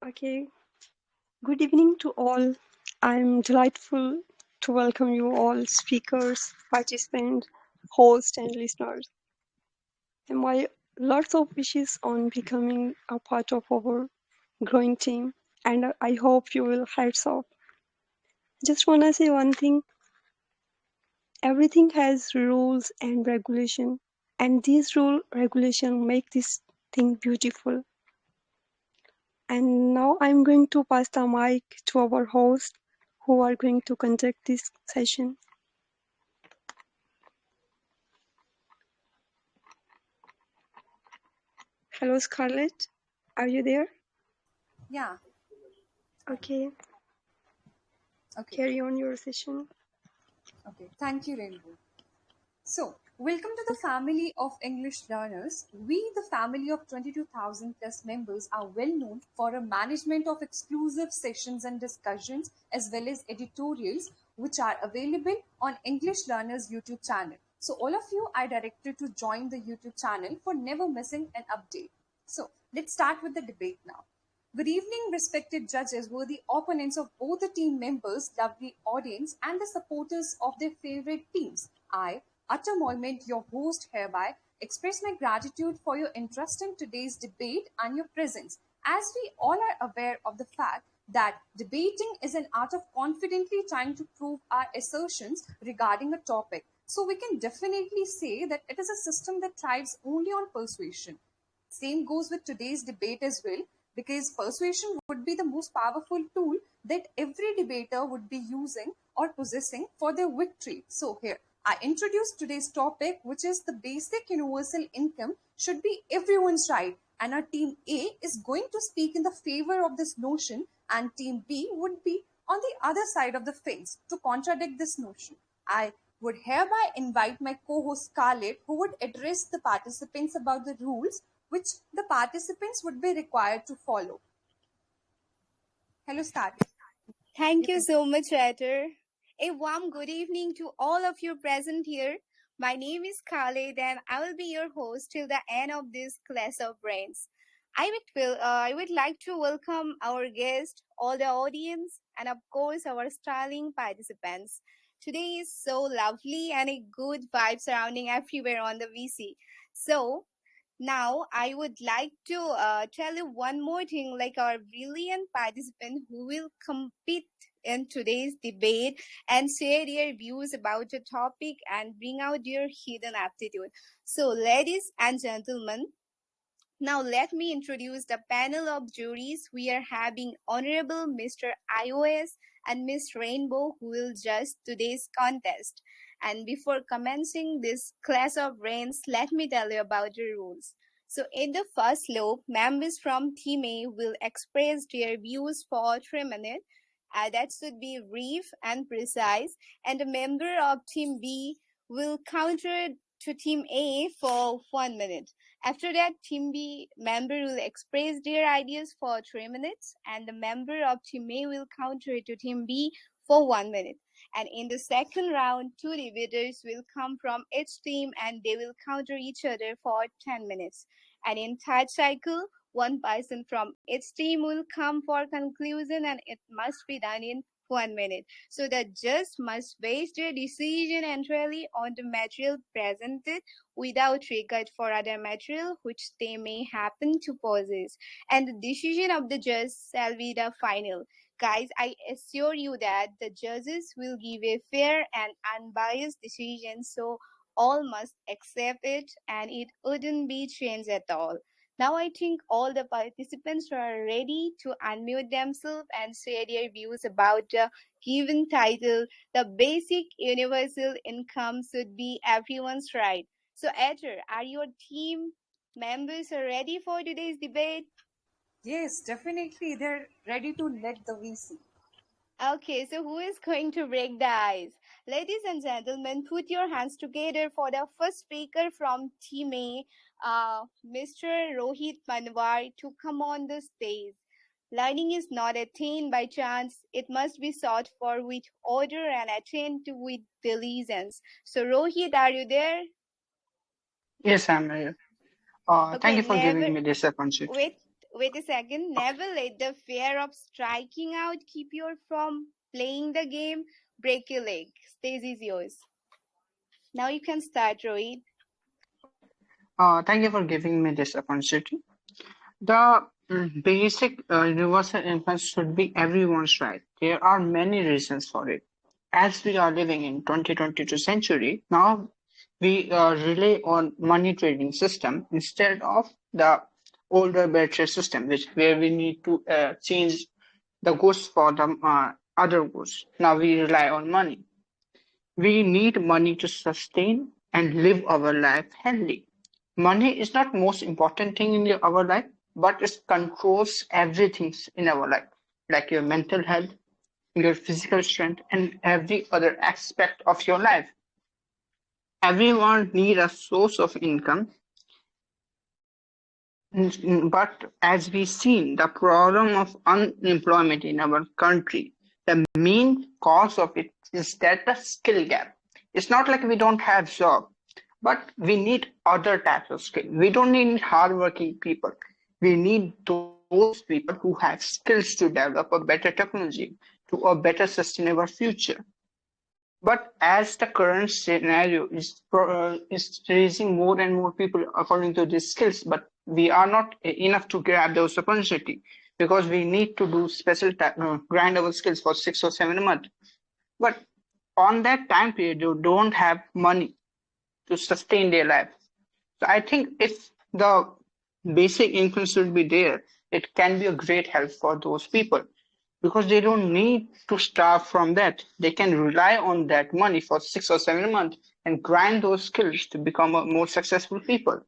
Okay, good evening to all. I'm delightful to welcome you all speakers, participants, hosts, and listeners. And my lots of wishes on becoming a part of our growing team. And I hope you will heads off. Just wanna say one thing. Everything has rules and regulation, and these rule regulation make this thing beautiful. And now I'm going to pass the mic to our host who are going to conduct this session. Hello, Scarlett. Are you there? Yeah. Okay, Okay. carry on your session. Okay. Thank you, Rainbow. So, welcome to the family of English learners. We, the family of 22,000 plus members, are well known for a management of exclusive sessions and discussions as well as editorials which are available on English Learners YouTube channel. So, all of you are directed to join the YouTube channel for never missing an update. So, let's start with the debate now. Good evening, respected judges, worthy opponents of both the team members, lovely audience, and the supporters of their favorite teams. I, Utter Moiment, your host, hereby express my gratitude for your interest in today's debate and your presence. As we all are aware of the fact that debating is an art of confidently trying to prove our assertions regarding a topic. So we can definitely say that it is a system that thrives only on persuasion. Same goes with today's debate as well, because persuasion would be the most powerful tool that every debater would be using or possessing for their victory. So, here I introduce today's topic, which is the basic universal income should be everyone's right. And our team A is going to speak in the favor of this notion, and team B would be on the other side of the fence to contradict this notion. I would hereby invite my co-host Scarlett, who would address the participants about the rules which the participants would be required to follow. Hello, Scarlett. Thank you so much, Ryder. A warm good evening to all of you present here. My name is Khaled and I will be your host till the end of this class of brains. I would like to welcome our guest, all the audience, and of course our styling participants. Today is so lovely and a good vibe surrounding everywhere on the VC. So now, I would like to tell you one more thing like our brilliant participant who will compete in today's debate and share their views about the topic and bring out their hidden aptitude. So, ladies and gentlemen, now let me introduce the panel of juries. We are having Honorable Mr. iOS and Miss Rainbow who will judge today's contest. And before commencing this class of brains, let me tell you about the rules. So in the first loop, members from Team A will express their views for 3 minutes. That should be brief and precise. And a member of Team B will counter to Team A for 1 minute. After that, Team B member will express their ideas for 3 minutes, and the member of Team A will counter to Team B for 1 minute. And in the second round, two debaters will come from each team and they will counter each other for 10 minutes. And in third cycle, one person from each team will come for conclusion and it must be done in 1 minute. So the judge must base their decision entirely on the material presented without regard for other material which they may happen to possess. And the decision of the judge shall be the final. Guys, I assure you that the judges will give a fair and unbiased decision, so all must accept it and it wouldn't be changed at all. Now I think all the participants are ready to unmute themselves and share their views about the given title. The basic universal income should be everyone's right. So, Edgar, are your team members ready for today's debate? Yes, definitely. They're ready to let the VC. Okay, so who is going to break the ice? Ladies and gentlemen, put your hands together for the first speaker from Team A, Mr. Rohit Manwar, to come on the stage. Learning is not attained by chance. It must be sought for with order and attained to with diligence. So, Rohit, are you there? Yes, I'm here. Thank Okay, you for never giving me this opportunity. wait. Wait a second. Never let the fear of striking out keep you from playing the game. Break your leg. Stage is yours. Now you can start, Rohit. Thank you for giving me this opportunity. The basic universal income should be everyone's right. There are many reasons for it. As we are living in 2022 century, now we rely on money trading system instead of the older better system, which where we need to change the goods for the other goods. Now we rely on money. We need money to sustain and live our life healthy. Money is not most important thing in our life, but it controls everything in our life, like your mental health, your physical strength, and every other aspect of your life. Everyone need a source of income, but as we seen, the problem of unemployment in our country, the main cause of it is that the skill gap. It's not like we don't have job, but we need other types of skill. We don't need hardworking people. We need those people who have skills to develop a better technology to a better sustainable future. But as the current scenario is raising more and more people according to these skills, but we are not enough to grab those opportunity because we need to do special grind our skills for 6 or 7 months. But on that time period, you don't have money to sustain their life. So I think if the basic income should be there, it can be a great help for those people because they don't need to starve from that. They can rely on that money for 6 or 7 months and grind those skills to become a more successful people.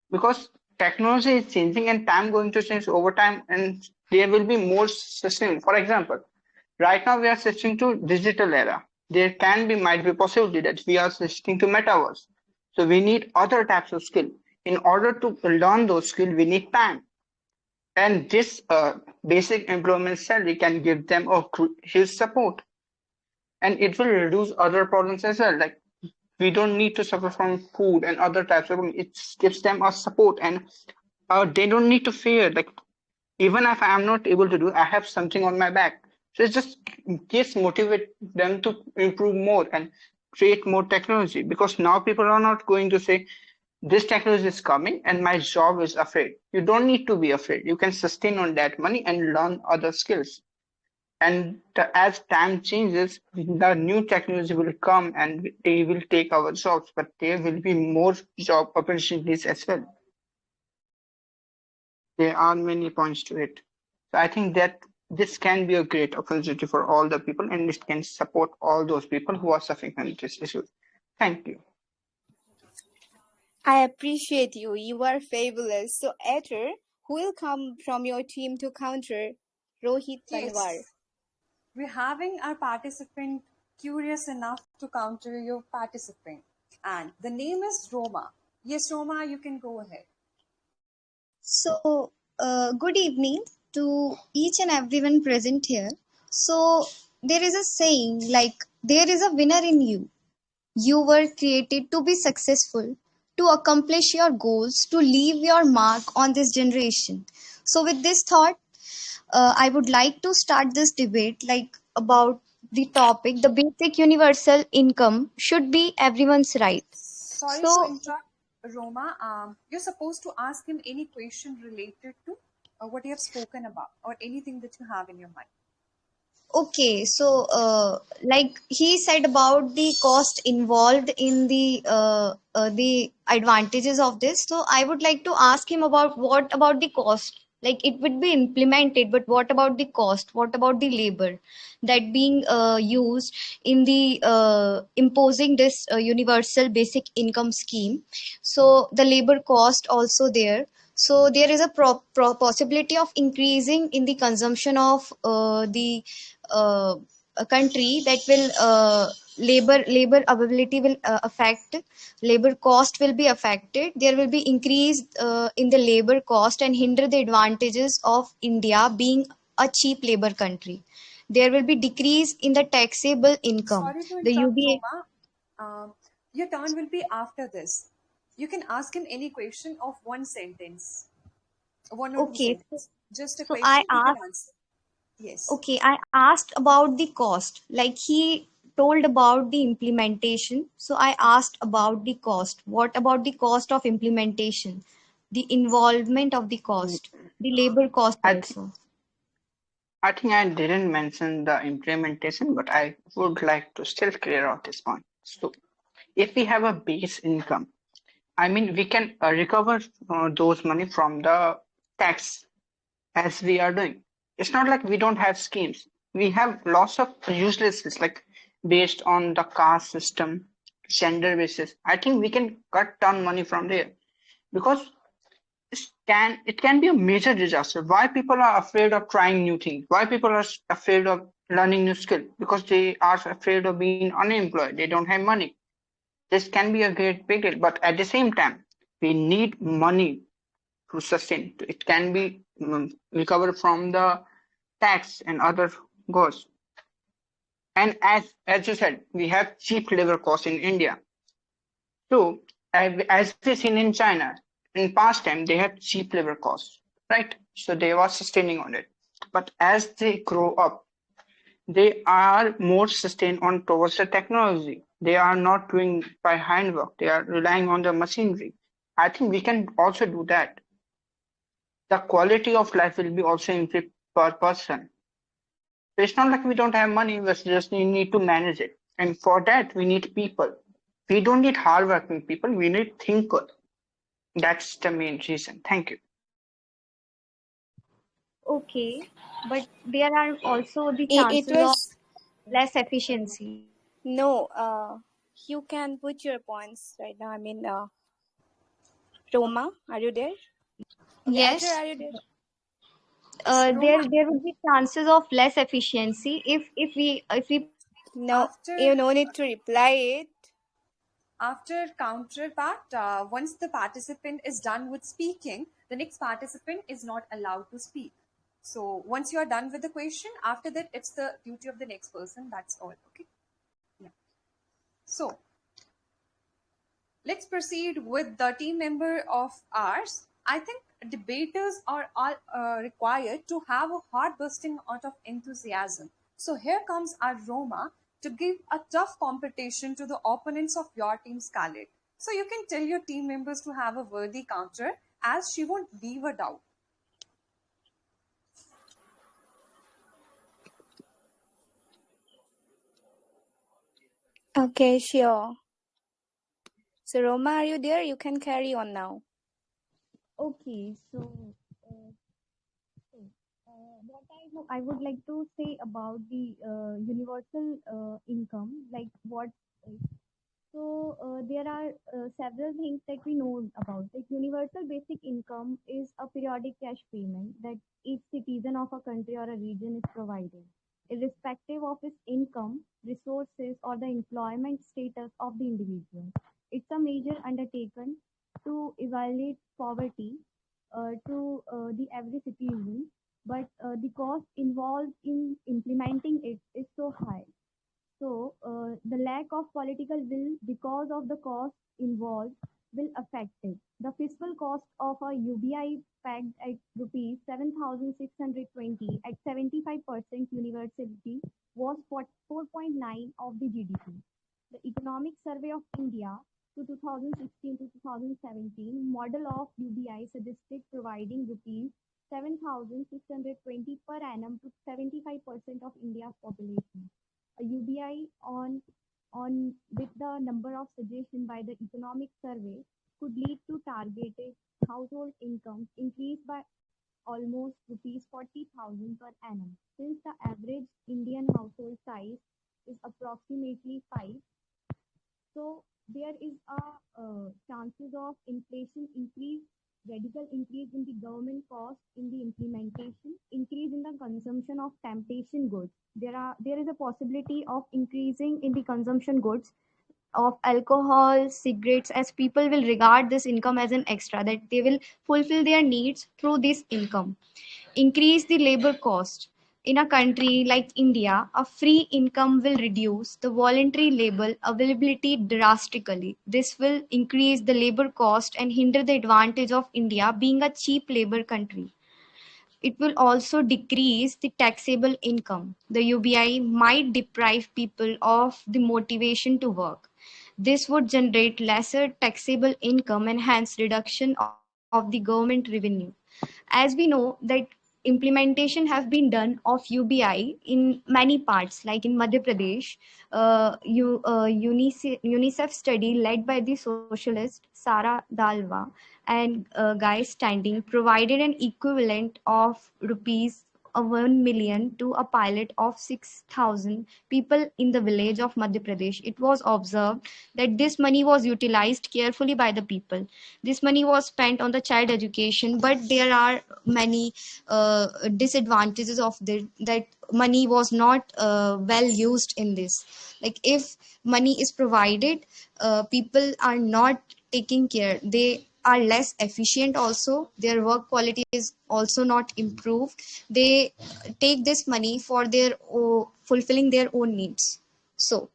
Because technology is changing and time going to change over time and there will be more sustainable. For example, right now we are switching to digital era. There can be might be possibility that we are switching to metaverse. So we need other types of skill. In order to learn those skills, we need time. And this basic employment salary can give them a huge support. And it will reduce other problems as well. Like we don't need to suffer from food and other types of it gives them a support and they don't need to fear like even if I'm not able to do I have something on my back, so it just motivate them to improve more and create more technology because now people are not going to say this technology is coming and my job is afraid. You don't need to be afraid, you can sustain on that money and learn other skills. And as time changes, the new technology will come and they will take our jobs, but there will be more job opportunities as well. There are many points to it. So I think that this can be a great opportunity for all the people and it can support all those people who are suffering from this issue. Thank you. I appreciate you. You are fabulous. So, Ether, who will come from your team to counter Rohit Panwar? Yes, we're having our participant curious enough to counter your participant. And the name is Roma. Yes, Roma, you can go ahead. So, good evening to each and everyone present here. So, there is a saying like, there is a winner in you. You were created to be successful, to accomplish your goals, to leave your mark on this generation. So, with this thought, I would like to start this debate like about the topic the basic universal income should be everyone's right. Sorry to So, interrupt, Roma. You're supposed to ask him any question related to what you have spoken about or anything that you have in your mind. okay, so like he said about the cost involved in the advantages of this. So I would like to ask him about what about the cost? Like it would be implemented, but what about the cost? What about the labor that being used in the imposing this universal basic income scheme? So the labor cost also there. So there is a possibility of increasing in the consumption of the a country that will labor availability will affect, labor cost will be affected, there will be increase in the labor cost and hinder the advantages of India being a cheap labor country. There will be decrease in the taxable income, Sorry to the interrupt, UBA. Roma. Your turn will be after this. You can ask him any question of one sentence. One or two Okay, sentences. Just a so I question, you can asked. answer. Yes. Okay, I asked about the cost. Like he told about the implementation. So I asked about the cost. What about the cost of implementation? The involvement of the cost, the labor cost I think also. I think I didn't mention the implementation, but I would like to still clear out this point. So, if we have a base income, I mean, we can recover those money from the tax as we are doing. It's not like we don't have schemes. We have lots of useless schemes, like based on the caste system, gender basis. I think we can cut down money from there because it can be a major disaster. Why people are afraid of trying new things? Why people are afraid of learning new skill? Because they are afraid of being unemployed. They don't have money. This can be a great big deal, but at the same time, we need money to sustain. It can be recovered from the tax and other goals. And as you said, we have cheap labor costs in India. So as we seen in China, in past time they had cheap labor costs, right? So they were sustaining on it. But as they grow up, they are more sustained on towards the technology. They are not doing by handwork. They are relying on the machinery. I think we can also do that. The quality of life will be also improved per person. So it's not like we don't have money, we just need to manage it. And for that, we need people. We don't need hardworking people, we need thinkers. That's the main reason. Thank you. Okay, but there are also the It chances of was less efficiency. no. You can put your points right now. Roma, are you there? Writer, Yes, are you there? Roma, there would be chances of less efficiency if we No, after you no need to reply it. after counterpart, once the participant is done with speaking, the next participant is not allowed to speak. So once you are done with the question, after that it's the duty of the next person. That's all. Okay. Yeah. So let's proceed with the team member of ours. I think debaters are all required to have a heart bursting out of enthusiasm. So here comes our Roma to give a tough competition to the opponents of your team, Scarlett. So you can tell your team members to have a worthy counter as she won't leave a doubt. Okay, sure. So Roma, are you there? You can carry on now. okay. Uh, so what I would like to say about the universal income, like what. There are several things that we know about. Like universal basic income is a periodic cash payment that each citizen of a country or a region is provided, irrespective of his income, resources, or the employment status of the individual. It's a major undertaken to evaluate poverty to the every citizen, but the cost involved in implementing it is so high. The lack of political will because of the cost involved will affect it. The fiscal cost of a UBI pegged at rupees 7,620 at 75% universality was 4.9 of the GDP. The Economic Survey of India to 2016 to 2017 model of UBI suggested providing rupees 7,620 per annum to 75% of India's population. A UBI on with the number of suggestions by the economic survey could lead to targeted household incomes increase by almost rupees 40,000 per annum. Since the average Indian household size is approximately 5, so there is a chances of inflation increase, radical increase in the government cost in the implementation, increase in the consumption of temptation goods. There is a possibility of increasing in the consumption goods of alcohol, cigarettes, as people will regard this income as an extra, that they will fulfill their needs through this income. Increase the labor cost. in a country like India, a free income will reduce the voluntary labor availability drastically. This will increase the labor cost and hinder the advantage of India being a cheap labor country. It will also decrease the taxable income. The UBI might deprive people of the motivation to work. This would generate lesser taxable income and hence reduction of the government revenue. As we know that implementation have been done of UBI in many parts, like in Madhya Pradesh, UNICEF study led by the socialist Sara Dalwa and Guy Standing provided an equivalent of rupees 1 million to a pilot of 6,000 people in the village of Madhya Pradesh. It was observed that this money was utilized carefully by the people. This money was spent on the child education, but there are many disadvantages of that money was not well used in this. Like if money is provided, people are not taking care. They are less efficient also. Their work quality is also not improved. They take this money for their fulfilling their own needs. So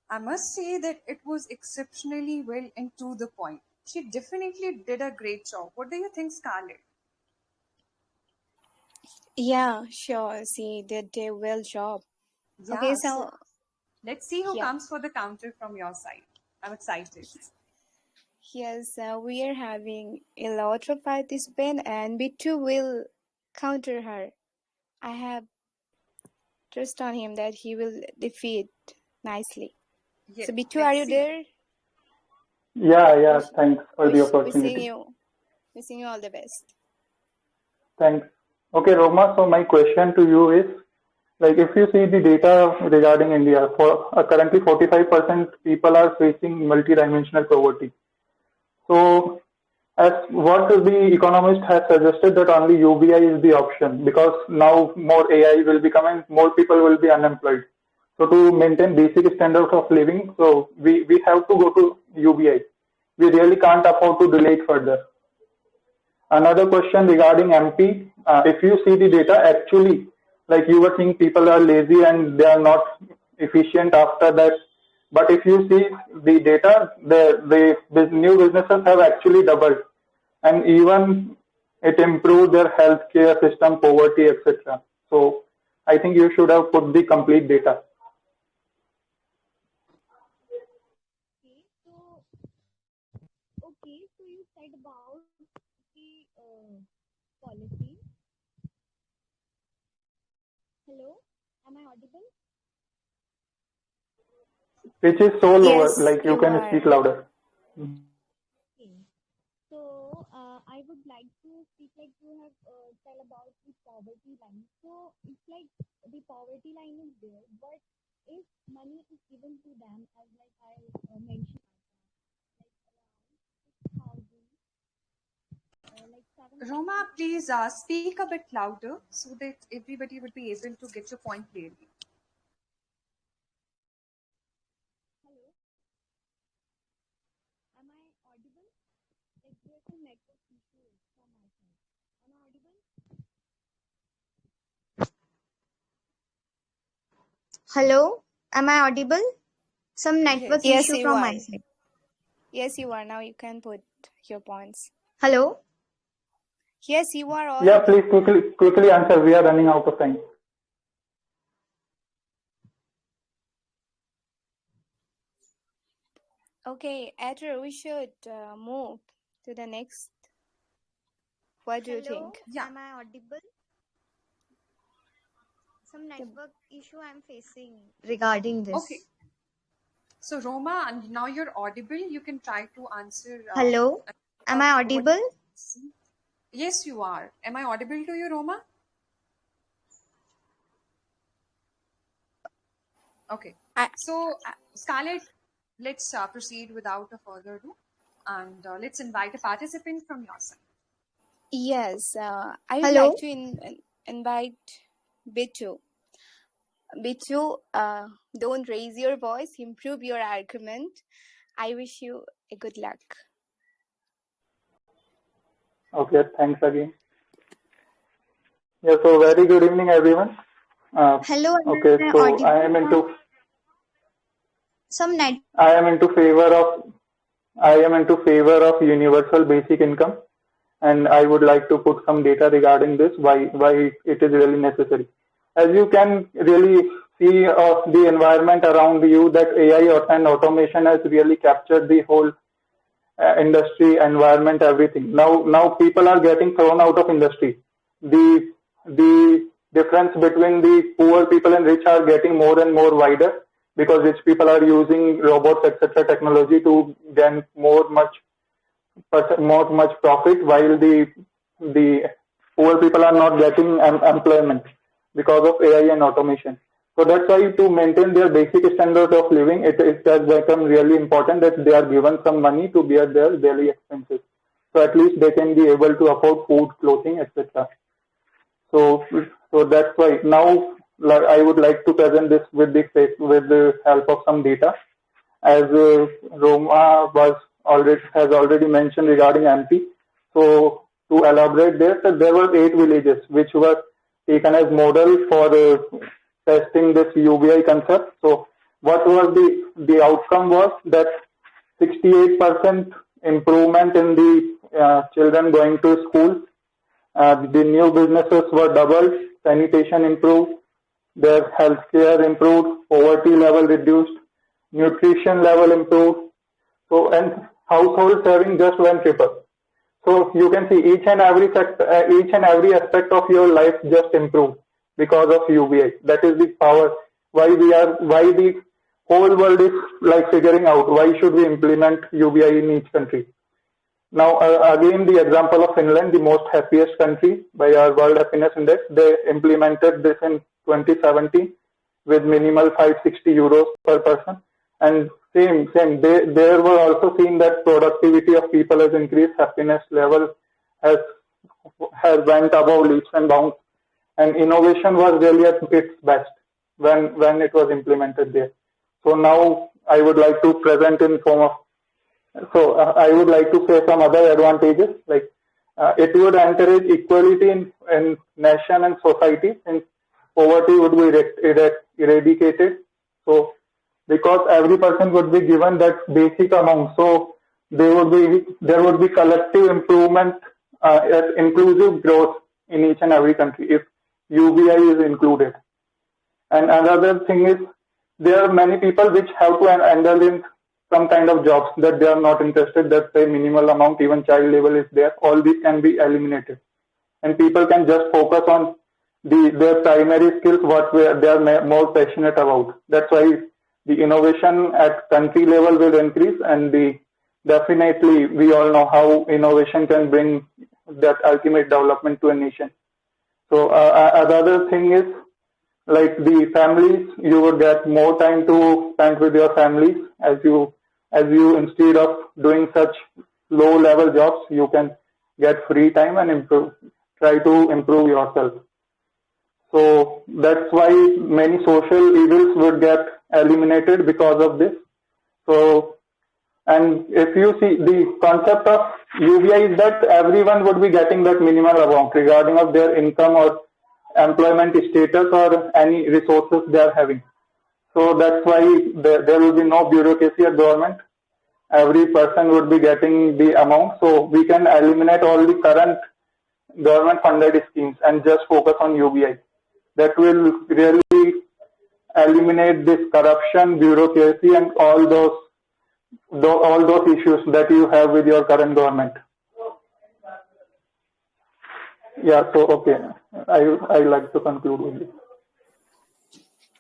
I must say that it was exceptionally well and to the point. She definitely did a great job. What do you think, Scarlett? Yeah, sure. See, they did a well job. Okay, Yeah, so so let's see who yeah, comes for the counter from your side. I'm excited. yes, we are having a lot of participants, and Bittu will counter her. I have trust on him that he will defeat nicely. Yeah, So, Bittu, are let's you see. there? Yeah, Wish, thanks for the wishing opportunity. wishing you all the best. Thanks. Okay, Roma, so my question to you is, like, if you see the data regarding India, for currently 45% people are facing multidimensional poverty. So, as what the economist has suggested that only UBI is the option because now more AI will be coming, more people will be unemployed. So to maintain basic standards of living, so we have to go to UBI. We really can't afford to delay it further. Another question regarding MP, if you see the data, actually, like you were saying, people are lazy and they are not efficient after that. But if you see the data, the new businesses have actually doubled, and even it improved their healthcare system, poverty, etc. So I think you should have put the complete data. okay, so okay, so you said about the policy. Hello, am I audible? Which is so lower, Yes, like you you can speak are. louder. Okay. So I would like to speak like you have tell about the poverty line. So it's like the poverty line is there, but if money is given to them, as like I mentioned, like around 6,000, like Roma, 7,000 please speak a bit louder so that everybody would be able to get your point clearly. Hello, am I audible? Like there's a network issue from my side. Am I audible? Hello, am I audible? Some network Yes. Yes, issue you from are. my side. Yes, you are. Now you can put your points. Hello. Yes, you are Yeah, audible. please quickly answer. We are running out of time. Okay, Edgar, we should move to the next. What do you Hello, think? Yeah. am I audible? Some The- network issue I'm facing regarding Okay. this. So, Roma, and now you're audible. You can try to answer Hello, am I what. audible? Yes, you are. Am I audible to you, Roma? Okay. I, So, Scarlett, let's proceed without a further ado, and let's invite a participant from your side. yes, I would like Hello. to invite Bitu. Bitu, don't raise your voice, improve your argument. I wish you a good luck. Okay, thanks again. Yeah, so very good evening, everyone. Hello, am Okay, I so audible now? Some network. I am into favor of I am into favor of universal basic income, and I would like to put some data regarding this, why it is really necessary. As you can really see the environment around you, that AI and automation has really captured the whole industry, environment, everything. Now people are getting thrown out of industry. The difference between the poor people and rich are getting more and more wider because rich people are using robots, etc., technology to gain more much profit, while the poor people are not getting employment because of AI and automation. So that's why, to maintain their basic standard of living, it has become really important that they are given some money to bear their daily expenses. So at least they can be able to afford food, clothing, etc. So so that's why now, like, I would like to present this with the help of some data, as Roma has already mentioned regarding MP. So to elaborate there, that there were 8 villages which were taken as model for testing this UBI concept. So what was the outcome was that 68% improvement in the children going to school. The new businesses were doubled, sanitation improved, their healthcare improved, poverty level reduced, nutrition level improved. So, and household saving just went triple. So you can see each and every aspect of your life just improved because of UBI. That is the power. Why the whole world is like figuring out why should we implement UBI in each country. Now, again, the example of Finland, the most happiest country by our World Happiness Index, they implemented this in 2017 with minimal 560 euros per person. And same. They were also seen that productivity of people has increased, happiness level has went above leaps and bounds, and innovation was really at its best when it was implemented there. So now I would like to present in form of I would like to say some other advantages, like it would encourage equality in nation and society, and poverty would be eradicated. So because every person would be given that basic amount, so there would be collective improvement, inclusive growth in each and every country if UBI is included. And another thing is, there are many people which have to handle in some kind of jobs that they are not interested, that pay minimal amount, even child labor is there. All these can be eliminated. And people can just focus on their primary skills, what they are more passionate about. That's why the innovation at country level will increase, and definitely we all know how innovation can bring that ultimate development to a nation. So another thing is, like, the families, you would get more time to spend with your families, as you instead of doing such low level jobs, you can get free time and try to improve yourself. So that's why many social evils would get eliminated because of this. So, and if you see, the concept of UBI is that everyone would be getting that minimal amount regarding of their income or employment status or any resources they are having. So that's why there will be no bureaucracy at government. Every person would be getting the amount. So we can eliminate all the current government funded schemes and just focus on UBI. That will really eliminate this corruption, bureaucracy, and all those issues that you have with your current government. Yeah, so okay, I like to conclude with this.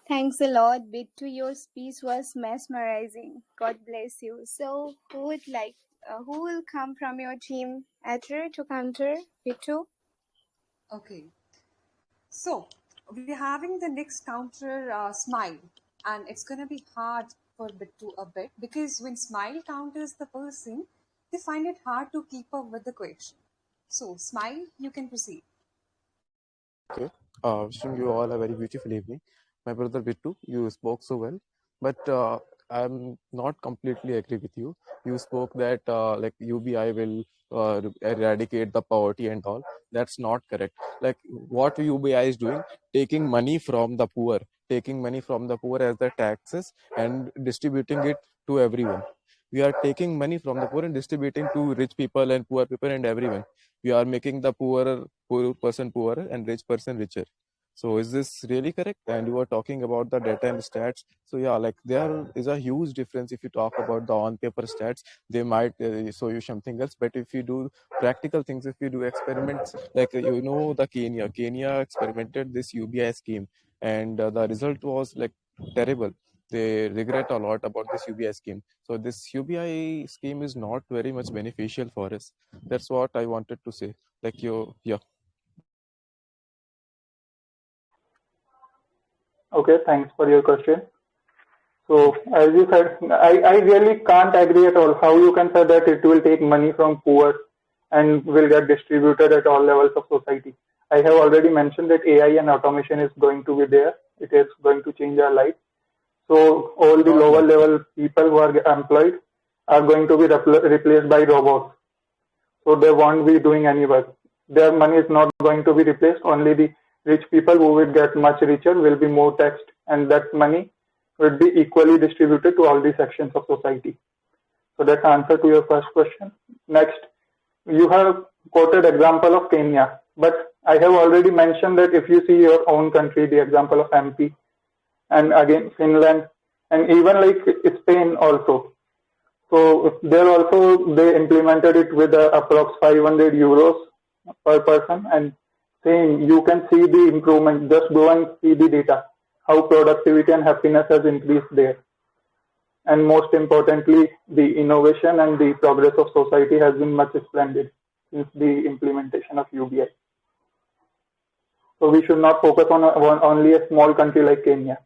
Thanks a lot, Bittu. Your speech was mesmerizing. God bless you. So, who will come from your team, Ether, to counter Bittu? Okay. So we're having the next counter, Smile, and it's going to be hard for Bittu a bit, because when Smile counters the person, they find it hard to keep up with the question. So Smile, you can proceed. Okay. Wishing you all a very beautiful evening. My brother Bittu, you spoke so well. But I'm not completely agree with you. You spoke that like UBI will eradicate the poverty and all. That's not correct. Like what UBI is doing, taking money from the poor, taking money from the poor as the taxes and distributing it to everyone. We are taking money from the poor and distributing to rich people and poor people and everyone. We are making the poor person poorer and rich person richer. So is this really correct? And you were talking about the data and stats. So yeah, like there is a huge difference if you talk about the on-paper stats. They might show you something else, but if you do practical things, if you do experiments, like the Kenya experimented this UBI scheme, and the result was like terrible. They regret a lot about this UBI scheme. So this UBI scheme is not very much beneficial for us. That's what I wanted to say. Like yeah. Okay, thanks for your question. So as you said, I really can't agree at all how you can say that it will take money from poor and will get distributed at all levels of society. I have already mentioned that AI and automation is going to be there. It is going to change our life. So all the Not lower like that. level people who are employed are going to be replaced by robots. So they won't be doing any work. Their money is not going to be replaced. Only the rich people who will get much richer will be more taxed, and that money will be equally distributed to all the sections of society. So that's answer to your first question. Next, you have quoted example of Kenya, but I have already mentioned that if you see your own country, the example of MP, and again Finland, and even like Spain also. So there also they implemented it with approx 500 euros per person, and same you can see the improvement. Just go and see the data, how productivity and happiness has increased there. And most importantly, the innovation and the progress of society has been much splendid since the implementation of UBI. So we should not focus on only a small country like Kenya.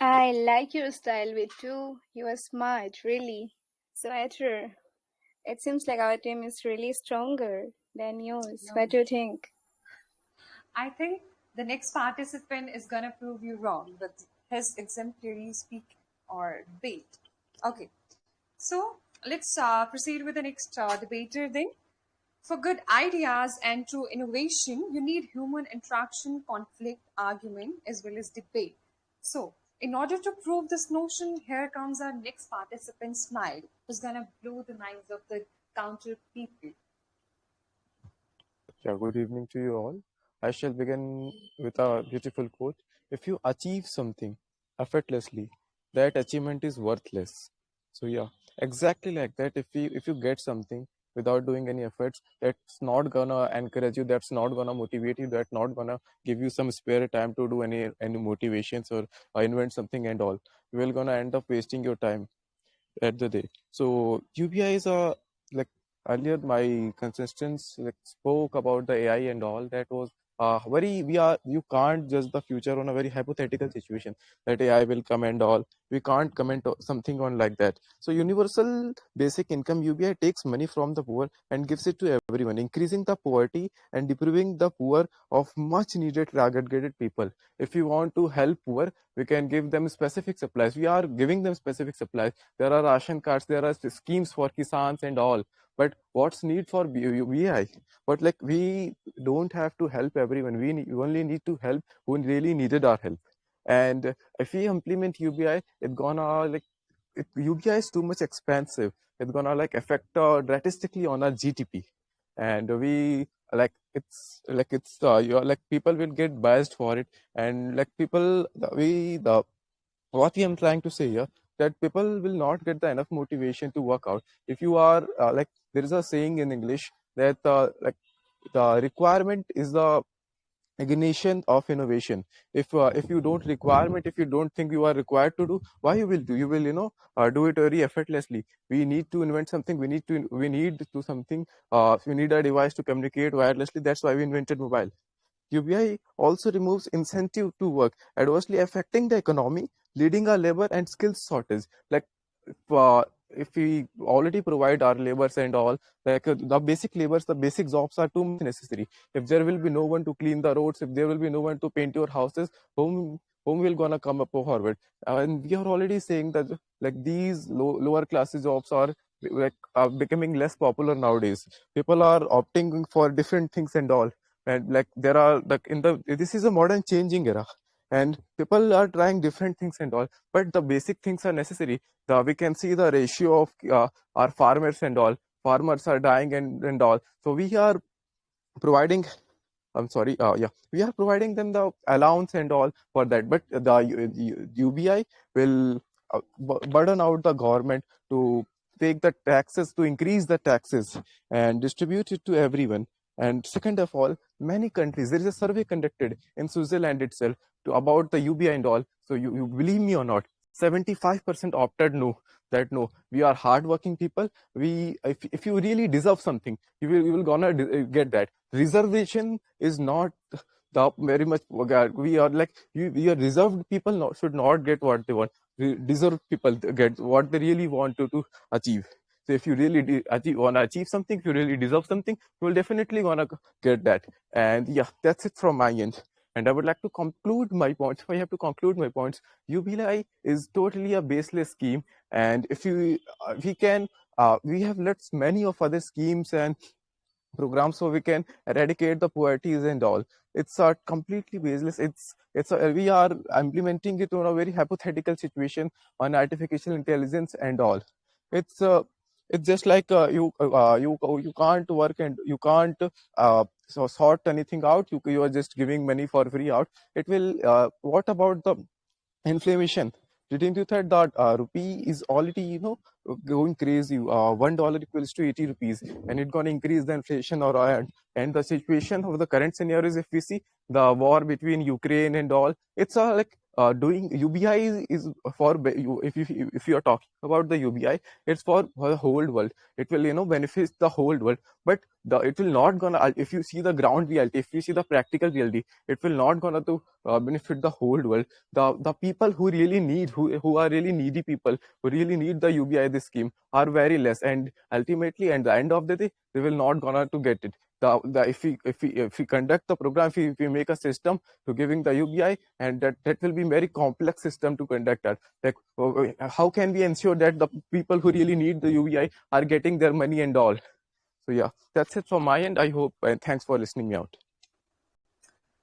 I like your style, Vittu. You are smart, really. So, Ether, it seems like our team is really stronger than yours. No. What do you think? I think the next participant is going to prove you wrong with his exemplary speak or debate. Okay, so let's proceed with the next debater then. For good ideas and true innovation, you need human interaction, conflict, argument, as well as debate. So, in order to prove this notion, here comes our next participant, Smile, who's going to blow the minds of the counter people. Yeah, good evening to you all. I shall begin with a beautiful quote. If you achieve something effortlessly, that achievement is worthless. So yeah, exactly like that. If you get something without doing any efforts, that's not gonna encourage you, that's not gonna motivate you, that's not gonna give you some spare time to do any motivations or invent something and all. You will gonna end up wasting your time at the day. So UBI is a like earlier my contestants like spoke about the AI and all that was very we are you can't judge the future on a very hypothetical situation that AI will come and all. We can't comment something on like that. So universal basic income UBI takes money from the poor and gives it to everyone, increasing the poverty and depriving the poor of much needed targeted people. If we want to help poor, we can give them specific supplies. We are giving them specific supplies. There are ration cards, there are schemes for kisans and all, but what's need for VI? But like we don't have to help everyone, we only need to help who really needed our help. And if we implement UBI, it's gonna like UBI is too much expensive. It's gonna like affect drastically on our GDP, and we it's you're like people will get biased for it, and like people the what I'm trying to say here, that people will not get the enough motivation to work out. If you are like there is a saying in English that like the requirement is the ignition of innovation. If you don't requirement, if you don't think you are required to do, why you will do? You will do it very effortlessly. We need to invent something. We need to something. We need a device to communicate wirelessly. That's why we invented mobile. UBI also removes incentive to work, adversely affecting the economy, leading a labor and skills shortage. Like if we already provide our labors and all, like the basic labors, the basic jobs are too much necessary. If there will be no one to clean the roads, if there will be no one to paint your houses, whom whom will gonna come up forward. And we are already saying that like these lower classes jobs are like becoming less popular nowadays. People are opting for different things and all, and like there are like in the this is a modern changing era, and people are trying different things and all, but the basic things are necessary. We can see the ratio of our farmers and all. Farmers are dying and all, so we are providing, I'm sorry, yeah, we are providing them the allowance and all for that, but the UBI will burden out the government to take the taxes, to increase the taxes and distribute it to everyone. And second of all, many countries, there is a survey conducted in Switzerland itself about the UBI and all. So you believe me or not, 75% opted no, that no, we are hardworking people. If you really deserve something, you will gonna get that. Reservation is not the very much, we are like we are reserved people should not get what they want. Deserved people get what they really want to achieve. So if you really want to achieve something, if you really deserve something, you will definitely gonna get that. And yeah, that's it from my end. And I would like to conclude my points. If I have to conclude my points, UBI is totally a baseless scheme. And if you we can we have lots many of other schemes and programs so we can eradicate the poverties and all. It's completely baseless. We are implementing it on a very hypothetical situation on artificial intelligence and all. It's just like you can't work and you can't sort anything out. You are just giving money for free out. It will what about the inflation? Didn't you think that rupee is already going crazy? $1 equals to 80 rupees, and it's going to increase the inflation or and the situation of the current scenario is, if we see the war between Ukraine and all, it's like doing UBI is for you. If you are talking about the UBI, it's for the whole world. It will benefit the whole world, but it will not gonna, if you see the ground reality, if you see the practical reality, it will not gonna to benefit the whole world. The people who really need, who are really needy people, who really need the UBI, this scheme, are very less, and ultimately at the end of the day they will not gonna to get it. If we conduct the program, if we make a system to giving the UBI, and that will be very complex system to conduct that. Like how can we ensure that the people who really need the UBI are getting their money and all? So yeah, that's it from my end. I hope, and thanks for listening me out.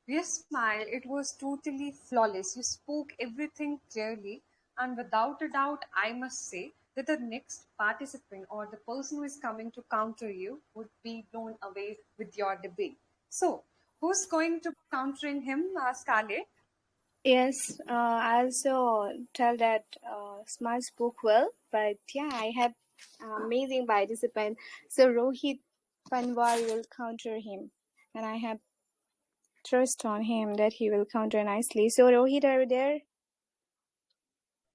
Yes, Smile, it was totally flawless. You spoke everything clearly, and without a doubt, I must say that the next participant or the person who is coming to counter you would be blown away with your debate. So, who's going to be countering him, Scarlett? Yes, I also tell that Smart spoke well, but yeah, I have amazing participant. So Rohit Panwar will counter him, and I have trust on him that he will counter nicely. So Rohit, are you there?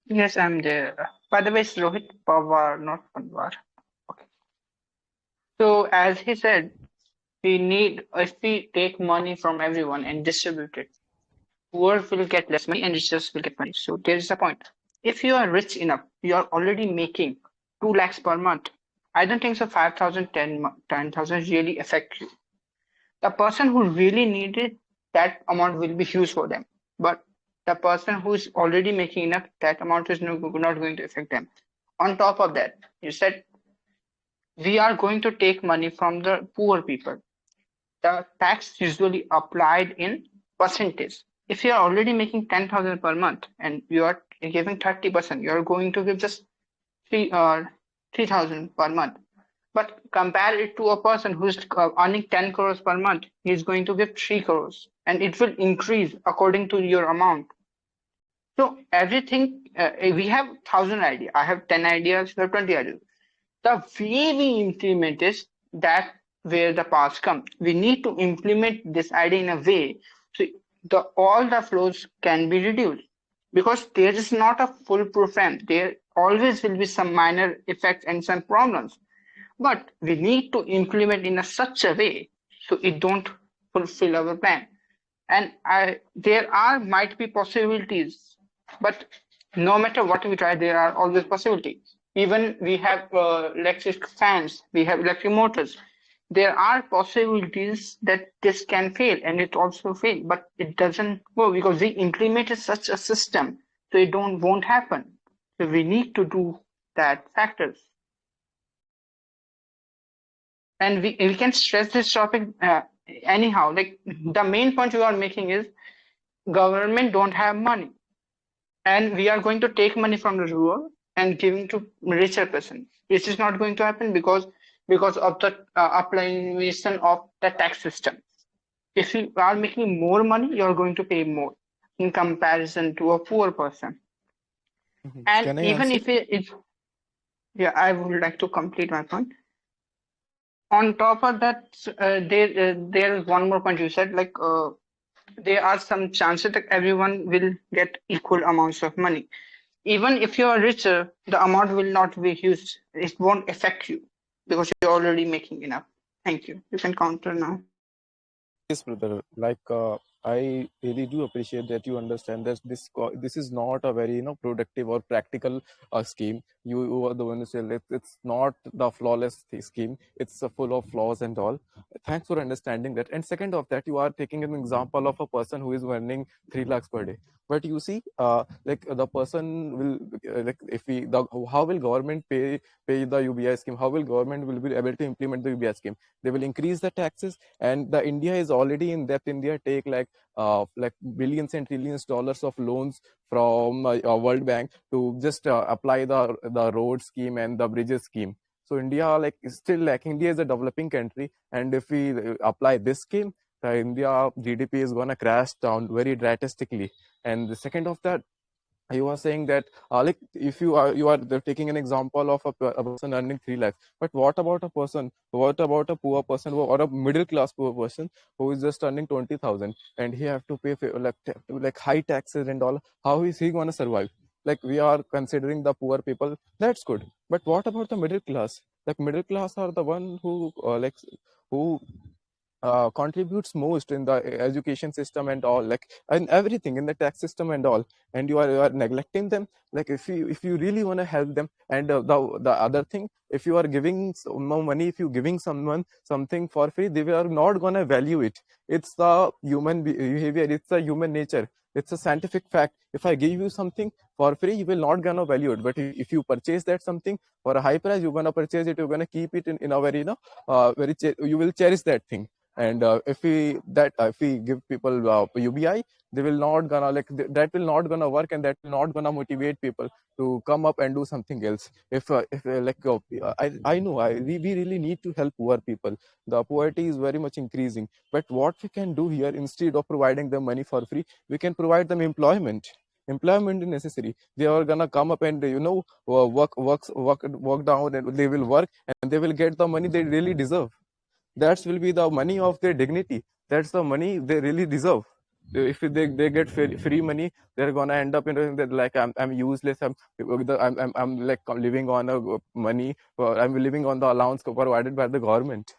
Yes, I'm there. By the way, it's Rohit Pawar, not Panwar. Okay. So as he said, if we take money from everyone and distribute it, poor will get less money and richest will get money. So there is a point. If you are rich enough, you are already making 2 lakhs per month. I don't think so 5,000, 10,000 really affect you. The person who really needed that amount will be huge for them. But the person who is already making enough, that amount is not going to affect them. On top of that, you said we are going to take money from the poor people. The tax usually applied in percentage. If you are already making 10,000 per month and you are giving 30%, you are going to give just 3,000 per month. But compare it to a person who is earning 10 crores per month, he is going to give 3 crores, and it will increase according to your amount. So everything, we have 1,000 ideas. I have 10 ideas, you have 20 ideas. The way we implement is that where the parts come. We need to implement this idea in a way so all the flows can be reduced, because there is not a foolproof plan. There always will be some minor effects and some problems, but we need to implement in a such a way so it don't fulfill our plan. And there are might be possibilities, but no matter what we try, there are always possibilities. Even we have electric fans, we have electric motors. There are possibilities that this can fail and it also fail, but it doesn't work because we implemented such a system, so it don't won't happen. So we need to do that factors, and we can stress this topic anyhow. Like the main point you are making is government don't have money, and we are going to take money from the rural and giving to richer person, which is not going to happen because of the application of the tax system. If you are making more money, you're going to pay more in comparison to a poor person. And Can I even answer? if yeah, I would like to complete my point. On top of that, there is one more point you said, like there are some chances that everyone will get equal amounts of money. Even if you are richer, the amount will not be huge. It won't affect you because you're already making enough. Thank you. You can counter now. Yes, brother. I really do appreciate that you understand that this is not a very productive or practical scheme. You are the one who said it's not the flawless scheme. It's full of flaws and all. Thanks for understanding that. And second of that, you are taking an example of a person who is earning 3 lakhs per day. But you see, the person will like if we the how will government pay the UBI scheme? How will government will be able to implement the UBI scheme? They will increase the taxes, and the India is already in depth. India take like billions and trillions dollars of loans from World Bank to just apply the road scheme and the bridges scheme. So India like is still lacking. India is a developing country, and if we apply this scheme, the India GDP is gonna crash down very drastically. And the second of that, you are saying that like if you are taking an example of a person earning 3 lakhs, but what about a poor person or a middle class poor person who is just earning 20,000 and he have to pay like high taxes and all? How is he going to survive? Like we are considering the poor people, that's good, but what about the middle class? Like middle class are the one who who contributes most in the education system and all, like and everything in the tax system and all, and you are neglecting them. Like if you really want to help them, and the other thing, if you are giving more money, if you giving someone something for free, they are not gonna value it. It's the human behavior, it's the human nature, it's a scientific fact. If I give you something for free, you will not gonna value it, but if you purchase that something for a high price, you're gonna purchase it, you're gonna keep it in a very you will cherish that thing. And if we give people UBI, they will not gonna that will not gonna work, and that will not gonna motivate people to come up and do something else. If I know we really need to help poor people. The poverty is very much increasing, but what we can do here, instead of providing them money for free, we can provide them employment is necessary. They are gonna come up and work down, and they will work, and they will get the money they really deserve. That will be the money of their dignity. That's the money they really deserve. If they get free money, they're gonna end up in that, like I'm useless. I'm like living on a money, or I'm living on the allowance provided by the government.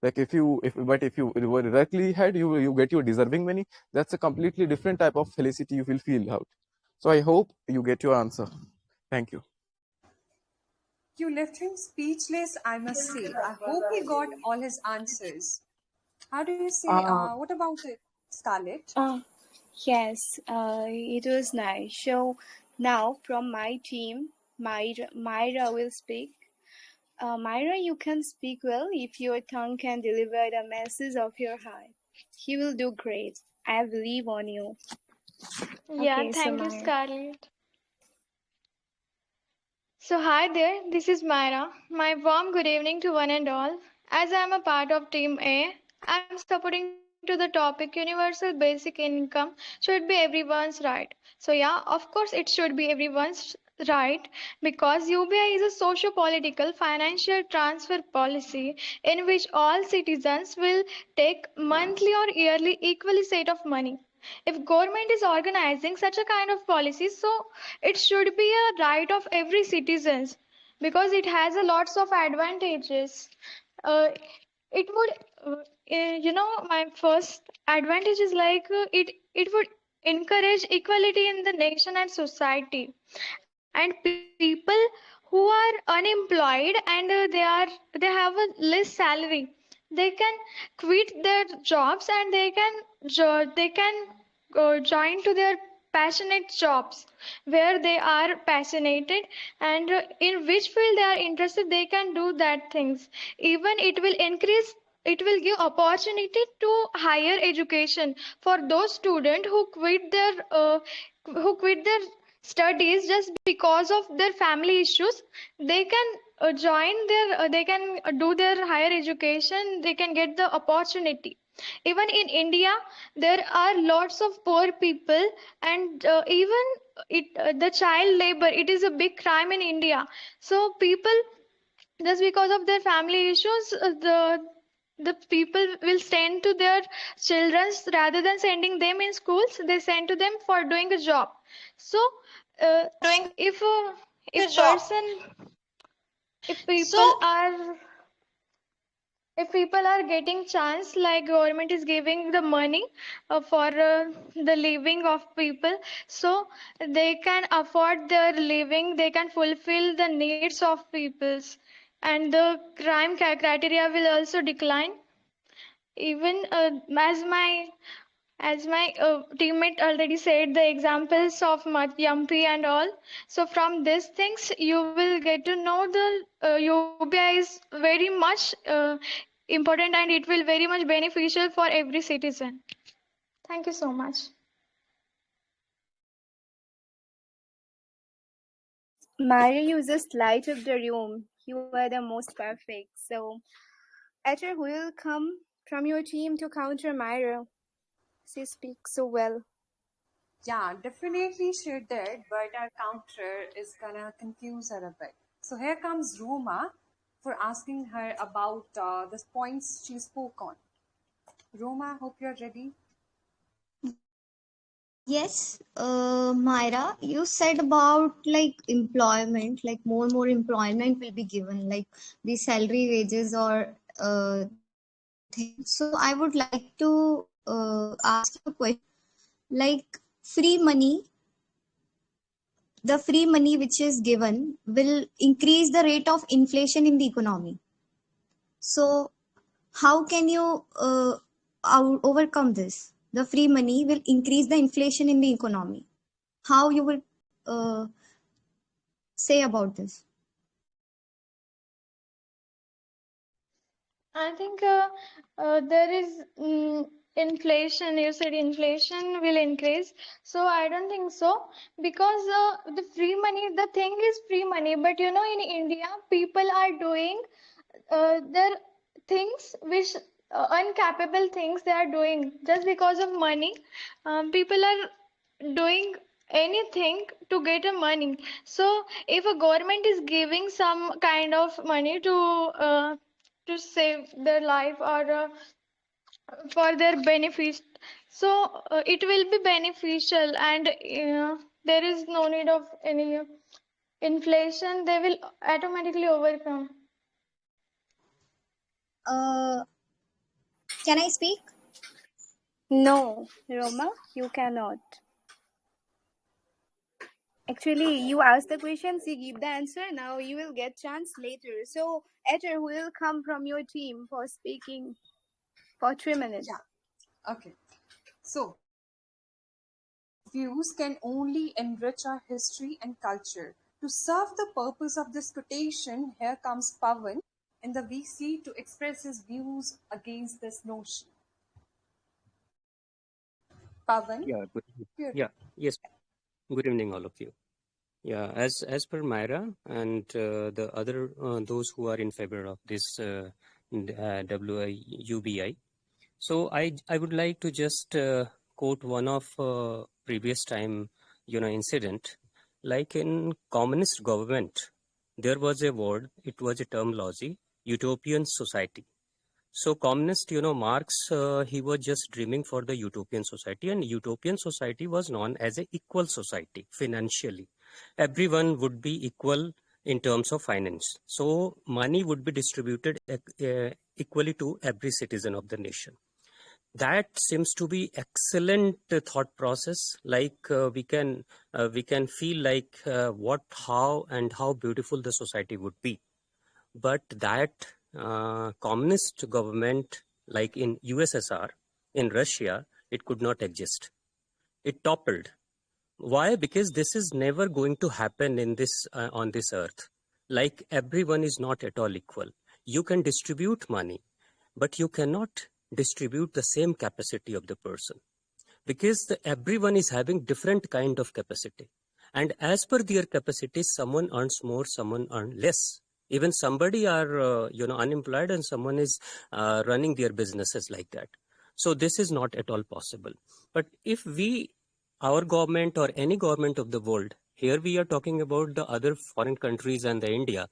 Like if you were directly had, you get your deserving money. That's a completely different type of felicity you will feel out. So I hope you get your answer. Thank you. You left him speechless, I must say. I hope he got all his answers. How do you say? Uh, What about it, Scarlett? Uh, yes, it was nice. So now from my team, Myra will speak. Myra, you can speak well if your tongue can deliver the message of your heart. He will do great. I believe on you. Yeah, Okay, so thank you, Myra. Scarlett. So, hi there, this is Myra. My warm good evening to one and all. As I am a part of Team A, I'm supporting to the topic universal basic income should be everyone's right. So, yeah, of course, it should be everyone's right because UBI is a socio political financial transfer policy in which all citizens will take monthly or yearly equally set of money. If government is organizing such a kind of policy, so it should be a right of every citizens because it has a lots of advantages. uh, it would my first advantage is like it would encourage equality in the nation and society, and people who are unemployed and they have a less salary, they can quit their jobs and they can join to their passionate jobs where they are passionate, and in which field they are interested they can do that things. Even it will give opportunity to higher education for those students who quit their studies just because of their family issues. They can they can do their higher education, they can get the opportunity. Even in India there are lots of poor people, and even the child labor, it is a big crime in India. So people, just because of their family issues, the people will send to their children, rather than sending them in schools they send to them for doing a job. So uh, Doing if a if job. person if So, people are getting chance, like government is giving the money for the living of people, so they can afford their living, they can fulfill the needs of peoples, and the criteria will also decline. Even as my teammate already said the examples of Yampi and all. So from these things you will get to know the UBI is very much important, and it will very much beneficial for every citizen. Thank you so much. Maria, you just light up the room. You are the most perfect. So, Ether, who will come from your team to counter Myra? She speaks so well. Yeah, definitely she did, but our counter is gonna confuse her a bit. So here comes Roma for asking her about the points she spoke on. Roma, hope you're ready. Yes, Myra, you said about like employment, like more employment will be given, like the salary, wages, or the thing. So I would like to ask you a question, like free money, the free money which is given will increase the rate of inflation in the economy. So how can you overcome this? The free money will increase the inflation in the economy. How you will uh, say about this? I think there is inflation. You said inflation will increase. So I don't think so, because the free money, the thing is free money. But you know, in India, people are doing their things which uncapable things they are doing just because of money. People are doing anything to get a money. So if a government is giving some kind of money to save their life, or for their benefit, so it will be beneficial, and there is no need of any inflation, they will automatically overcome. Uh, can I speak? No, Roma, you cannot. Actually, you ask the questions, you give the answer. Now you will get chance later. So, Ether, who will come from your team for speaking for 3 minutes? Yeah, okay. So views can only enrich our history and culture. To serve the purpose of this quotation, here comes Pavan in the VC to express his views against this notion. Pavan, Yeah, good. you're Yeah, yes. Good evening, all of you. Yeah, as per Myra and the other those who are in favor of this WIUBI. So I would like to just quote one of previous time incident. Like in communist government, there was a word. It was a terminology: utopian society. So communist, Marx, he was just dreaming for the utopian society, and utopian society was known as a equal society financially. Everyone would be equal in terms of finance. So money would be distributed equally to every citizen of the nation. That seems to be excellent thought process. Like we can feel like how beautiful the society would be, but that communist government like in USSR, in Russia, it could not exist. It toppled. Why? Because this is never going to happen in this on this earth. Like everyone is not at all equal. You can distribute money, but you cannot distribute the same capacity of the person, because everyone is having different kind of capacity, and as per their capacity, someone earns more, someone earns less. Even somebody are unemployed, and someone is running their businesses like that. So this is not at all possible. But if we, our government or any government of the world, here we are talking about the other foreign countries and the India,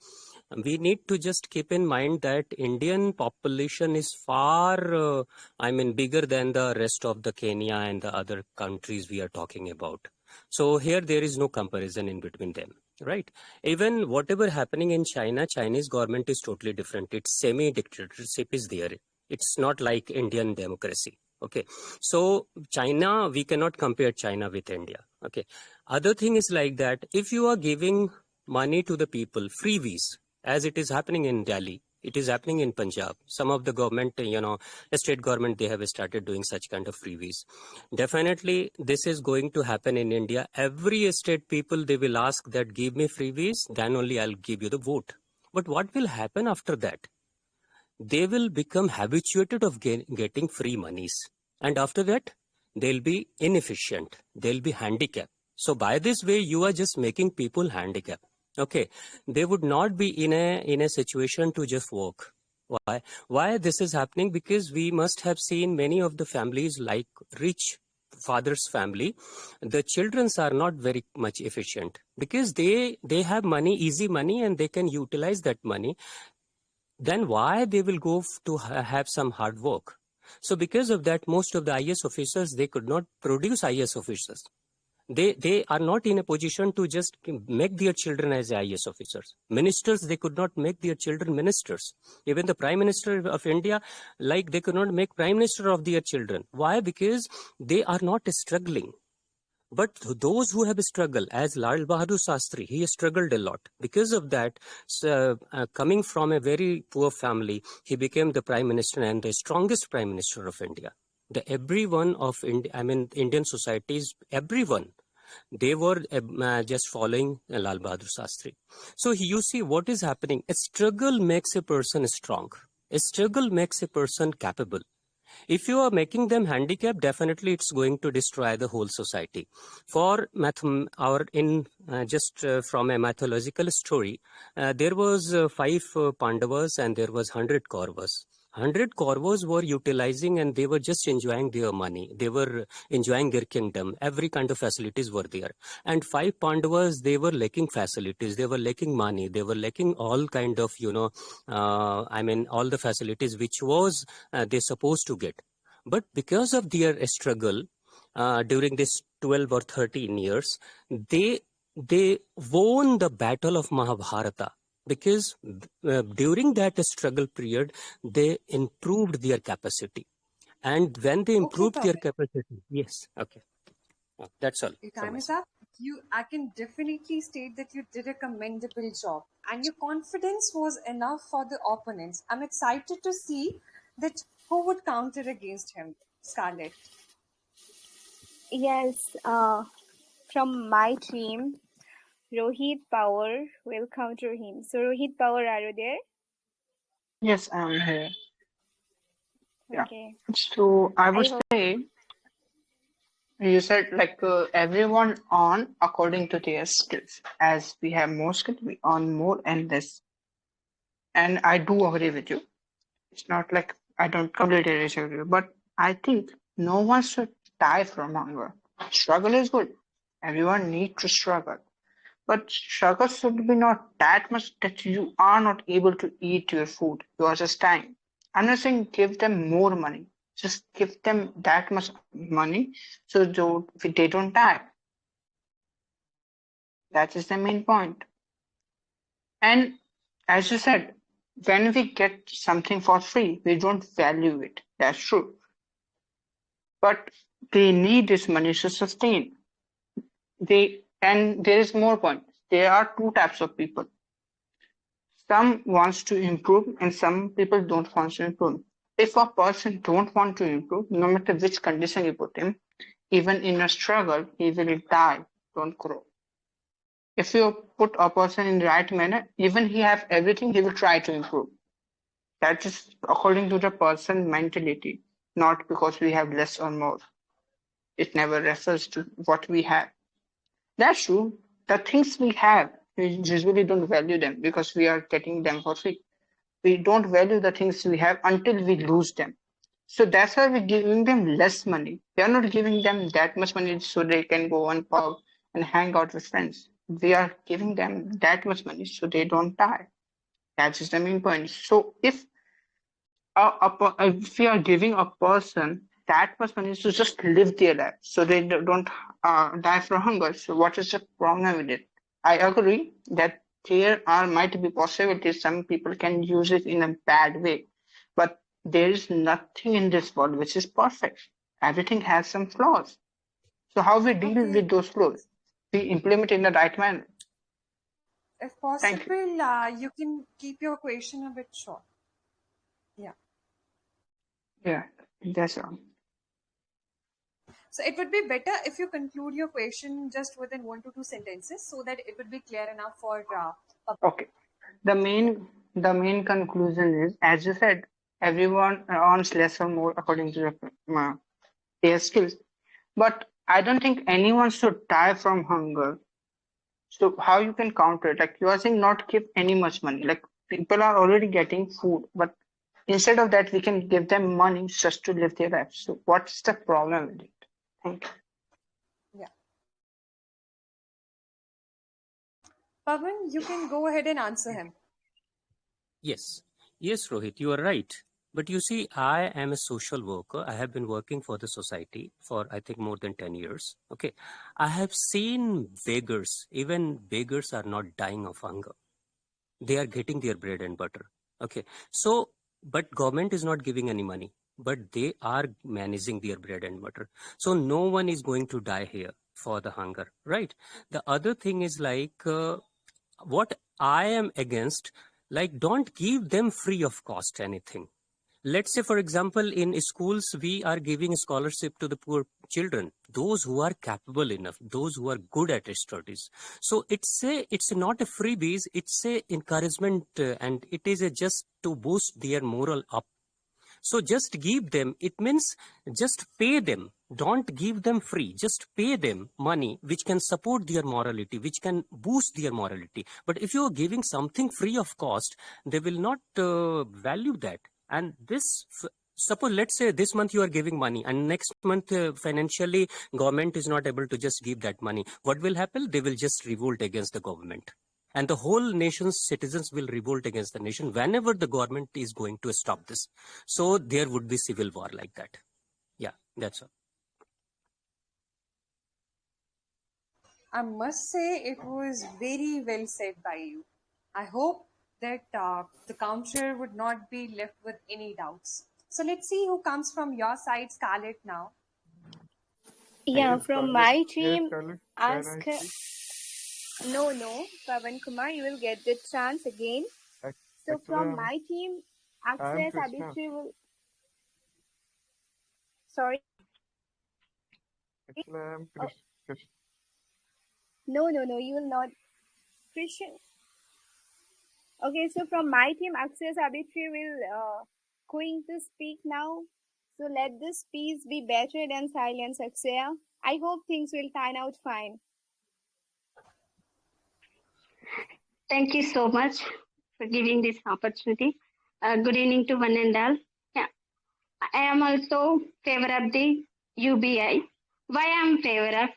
we need to just keep in mind that Indian population is far bigger than the rest of the Kenya and the other countries we are talking about. So here there is no comparison in between them, right? Even whatever happening in China, Chinese government is totally different. It's semi-dictatorship is there. It's not like Indian democracy. Okay. So China, we cannot compare China with India. Okay. Other thing is like that, if you are giving money to the people, freebies, as it is happening in Delhi, it is happening in Punjab. Some of the government, the state government, they have started doing such kind of freebies. Definitely, this is going to happen in India. Every state people, they will ask that give me freebies, then only I'll give you the vote. But what will happen after that? They will become habituated of getting free monies. And after that, they'll be inefficient. They'll be handicapped. So by this way, you are just making people handicapped. Okay, they would not be in a situation to just work. Why this is happening? Because we must have seen many of the families, like rich father's family, the childrens are not very much efficient, because they have money, easy money, and they can utilize that money. Then why they will go to have some hard work? So because of that, most of the IS officers, they could not produce IS officers. They are not in a position to just make their children as IS officers. Ministers, they could not make their children ministers. Even the Prime Minister of India, like, they could not make Prime Minister of their children. Why? Because they are not struggling. But those who have struggled, as Lal Bahadur Shastri, he struggled a lot. Because of that, coming from a very poor family, he became the Prime Minister and the strongest Prime Minister of India. The everyone of Indian societies, everyone, they were just following Lal Bahadur Shastri. So you see what is happening. A struggle makes a person strong. A struggle makes a person capable. If you are making them handicapped, definitely it's going to destroy the whole society. For from a mythological story, there was 5 Pandavas and there was 100 Kauravas. 100 Kauravas were utilizing, and they were just enjoying their money. They were enjoying their kingdom. Every kind of facilities were there. And 5 Pandavas, they were lacking facilities. They were lacking money. They were lacking all kind of, all the facilities which was they supposed to get. But because of their struggle during this 12 or 13 years, they won the battle of Mahabharata, because during that struggle period, they improved their capacity. And when they Okay, improved their perfect. capacity, yes, okay. That's all Your from time my is side. up. I can definitely state that you did a commendable job, and your confidence was enough for the opponents. I'm excited to see that who would counter against him, Scarlett. Yes, from my team, Rohit Power will counter him. So, Rohit Power, are you there? Yes, I'm here. Yeah. Okay. So I I would hope. say you said like everyone on according to their skills. As we have more skills, we earn more and less. And I do agree with you. It's not like I don't completely disagree, but I think no one should die from hunger. Struggle is good. Everyone needs to struggle. But struggle should be not that much that you are not able to eat your food. You are just dying. I'm not saying give them more money. Just give them that much money so they don't die. That is the main point. And as you said, when we get something for free, we don't value it. That's true. But they need this money to sustain. And there is more point. There are two types of people. Some wants to improve and some people don't want to improve. If a person don't want to improve, no matter which condition you put him, even in a struggle, he will die, don't grow. If you put a person in the right manner, even he have everything, he will try to improve. That is according to the person mentality, not because we have less or more. It never refers to what we have. That's true. The things we have, we usually don't value them because we are getting them for free. We don't value the things we have until we lose them. So that's why we're giving them less money. We are not giving them that much money so they can go on pub and hang out with friends. We are giving them that much money so they don't die. That is the main point. So if we are giving a person that much money to just live their life so they don't die from hunger, so what is the problem with it? I agree that there are might be possibilities some people can use it in a bad way, but there is nothing in this world which is perfect. Everything has some flaws. So how we deal Okay, with those flaws? We implement in the right manner. if Thank you. possible, you can keep your question a bit short. Yeah. Yeah, that's all. So it would be better if you conclude your question just within 1 to 2 sentences so that it would be clear enough for Okay. The yeah. main conclusion is, as you said, everyone earns less or more according to their skills. But I don't think anyone should die from hunger. So how you can counter it? Like you are saying, not give any much money. Like people are already getting food, but instead of that, we can give them money just to live their life. So what's the problem with it? Thank you. Yeah. Pavan, you can go ahead and answer him. Yes, yes, Rohit, you are right. But you see, I am a social worker. I have been working for the society for, I think, more than 10 years. Okay. I have seen beggars, even beggars are not dying of hunger. They are getting their bread and butter. Okay. So, but government is not giving any money, but they are managing their bread and butter. So no one is going to die here for the hunger, right? The other thing is like, what I am against, like, don't give them free of cost anything. Let's say, for example, in schools, we are giving scholarship to the poor children, those who are capable enough, those who are good at studies. So it's not a freebies, it's a encouragement, and it is a just to boost their moral up. So just give them, it means just pay them. Don't give them free. Just pay them money which can support their morality, which can boost their morality. But if you're giving something free of cost, they will not value that. And suppose, let's say this month you are giving money and next month financially government is not able to just give that money. What will happen? They will just revolt against the government, and the whole nation's citizens will revolt against the nation whenever the government is going to stop this. So there would be civil war like that. Yeah, that's all. I must say it was very well said by you. I hope that the counter would not be left with any doubts. So let's see who comes from your side, Scarlett, now. Yeah, Hey from Scarlett, my hey team, Scarlett, can I ask. speak? No, Pavan Kumar, you will get the chance again. So Actually, from my team, I'm Akshay Krishna. Sabitri will. Sorry. Actually, I'm Oh, Krish. no, you will not. Christian. Okay, so from my team, Akshay Sabitri will going to speak now. So let this peace be better than silence, Akshay. I hope things will turn out fine. Thank you so much for giving this opportunity. Good evening to one and all. Yeah, I am also favor of the UBI. Why I am favor of?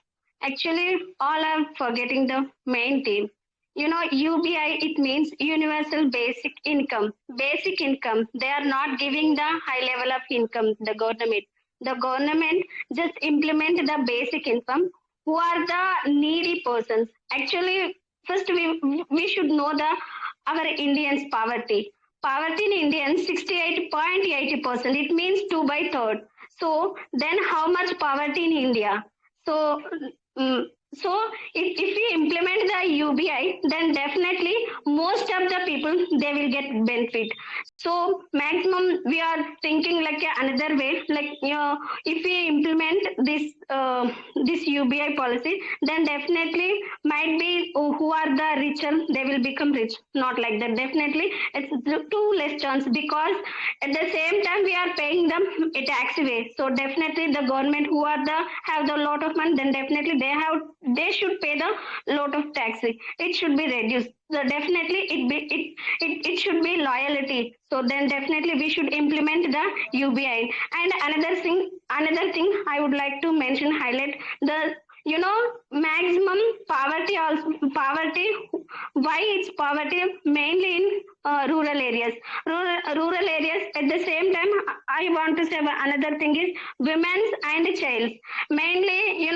Actually, all are forgetting the main theme. You know, UBI, it means Universal Basic Income. Basic income. They are not giving the high level of income, the government. The government just implement the basic income. Who are the needy persons? Actually, first we should know the our Indians poverty. Poverty in Indians 68.80%. It means 2 by third. So then how much poverty in India? So So if we implement the UBI, then definitely most of the people they will get benefit. So maximum we are thinking like another way, like if we implement this UBI policy, then definitely might be who are the richer they will become rich. Not like that. Definitely it's too less chance, because at the same time we are paying them a tax way. So definitely the government who are the have the lot of money, then definitely they should pay the lot of tax. It should be reduced. So definitely it should be loyalty. So then definitely we should implement the UBI. And another thing I would like to mention, highlight the maximum poverty, also poverty. Why it's poverty mainly in rural areas, rural areas. At the same time I want to say another thing is women's and child. Mainly,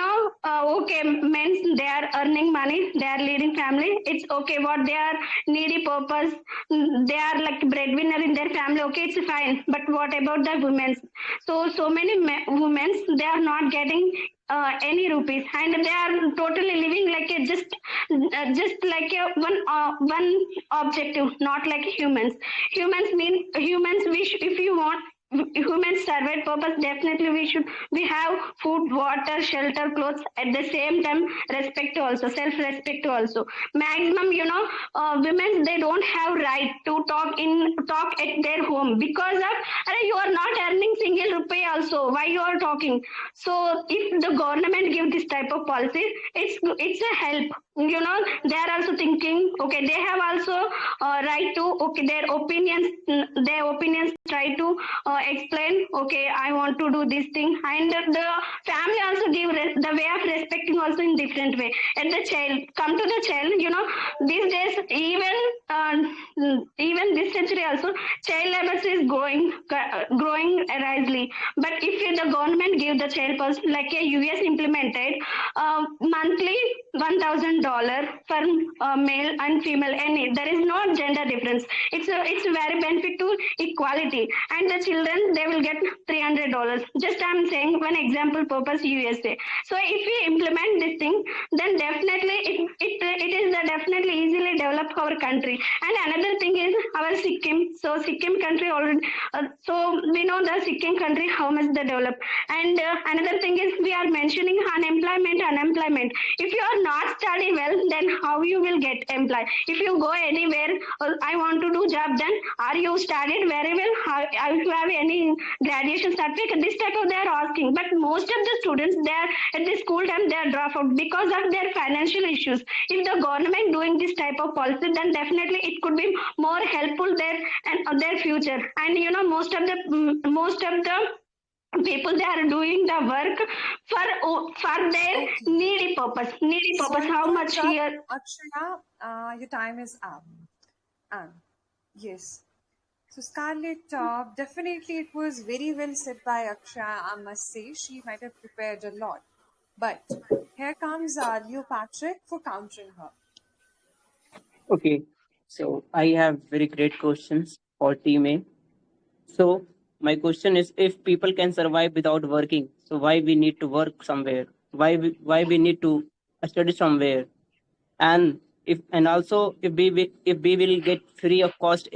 okay, men they are earning money, they are leading family, it's okay. What they are needy purpose, they are like breadwinner in their family, okay, it's fine. But what about the women? So many women they are not getting any rupees, and they are totally living like a just like a one objective, not like humans. Humans wish, if you want human survival purpose, definitely we have food, water, shelter, clothes. At the same time respect also, self respect also. Maximum, women they don't have right to talk at their home, because of you are not earning single rupee also, why you are talking? So if the government give this type of policy, it's a help. They are also thinking, okay, they have also right to, okay, their opinions try to explain, okay, I want to do this thing. And the family also give the way of respecting also in different way. And the child, come to the child, these days, even this century also, child labor is growing risely. But if the government give the child person, like a US implemented monthly $1,000 for male and female, any, there is no gender difference. It's very benefit to equality. And the children they will get $300. Just I'm saying one example purpose, USA. So if we implement this thing, then definitely it is the definitely easily develop our country. And another thing is our Sikkim. So Sikkim country already, so we know the Sikkim country how much they develop. And another thing is we are mentioning unemployment. If you are not study well, then how you will get employed? If you go anywhere, I want to do job, then are you studied very well? If you have any graduation certificate, this type of they are asking. But most of the students, they are at the school time they are drop out because of their financial issues. If the government doing this type of policy, then definitely it could be more helpful there and their future. And most of the people they are doing the work for their Okay. needy purpose. Sorry How to much interrupt, here? Akshaya. Your time is up. And yes. So Scarlett, definitely it was very well said by Akshaya, I must say. She might have prepared a lot. But here comes Leo Patrick for countering her. Okay, so I have very great questions for Team A. So my question is, if people can survive without working, so why we need to work somewhere? Why we need to study somewhere? And also if we will get free of cost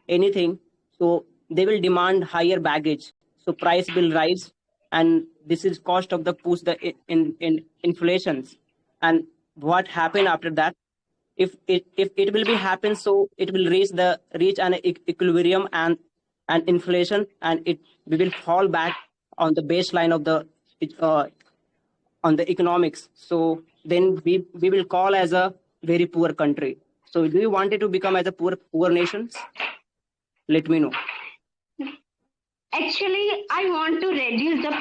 anything, so they will demand higher baggage. So price will rise, and this is cost of the push the in inflations. And what happen after that? If it will be happen, so it will reach an equilibrium and inflation, and it we will fall back on the baseline of the uh, on the economics. So then we will call as a very poor country. So do you want it to become as a poor nations? Let me know. Actually, I want to reduce the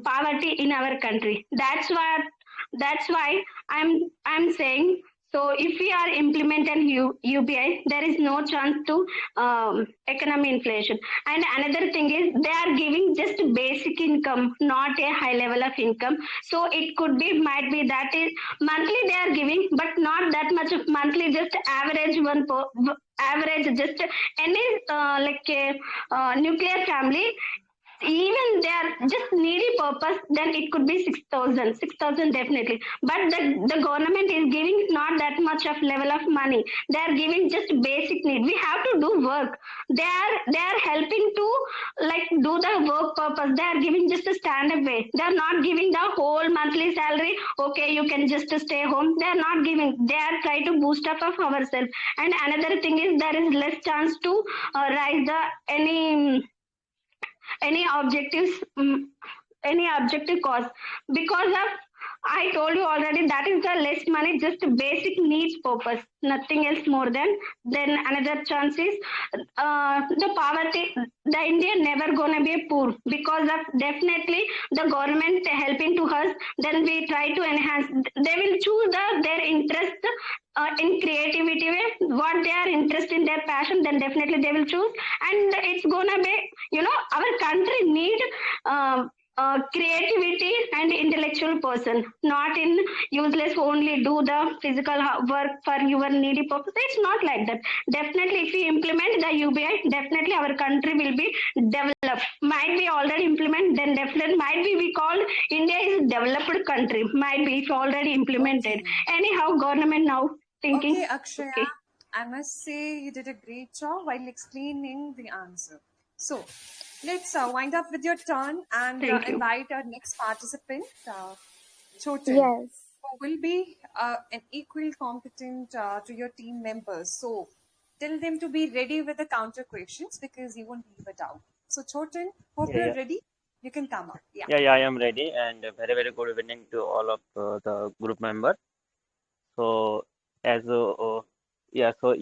poverty in our country. That's why I'm saying. So if we are implementing UBI, there is no chance to economic inflation. And another thing is they are giving just basic income, not a high level of income. So it could be, might be that is monthly they are giving, but not that much of monthly. Just average average, just any like a nuclear family, even they are just needy purpose, then it could be 6,000, 6,000 definitely. But the government is giving not that much of level of money. They are giving just basic need. We have to do work. They are helping to like do the work purpose. They are giving just a stand up way. They are not giving the whole monthly salary. Okay, you can just stay home. They are not giving. They are trying to boost up of ourselves. And another thing is there is less chance to rise the any objectives any objective cause because of I told you already that is the less money, just basic needs purpose, nothing else more than. Then another chance is the poverty. The India never gonna be poor because of definitely the government helping to us. Then we try to enhance. They will choose their interest in creativity way, what they are interested in their passion. Then definitely they will choose, and it's gonna be our country need. Creativity and intellectual person, not in useless only do the physical work for your needy purpose. It's not like that. Definitely if we implement the UBI, definitely our country will be developed. Might be already implement, then definitely might be we call India is developed country, might be if already implemented. Okay. Anyhow, government now thinking. Okay, Akshaya, Okay. I must say you did a great job while explaining the answer. So, let's wind up with your turn and Thank you. invite our next participant, Chotin, Yes. who will be an equal competent to your team members. So, tell them to be ready with the counter questions because you won't leave a doubt. So, Chotin, hope Yeah, you're yeah, ready. You can come up. Yeah. yeah, yeah. I am ready, and a very, very good evening to all of the group members. So, as yeah, so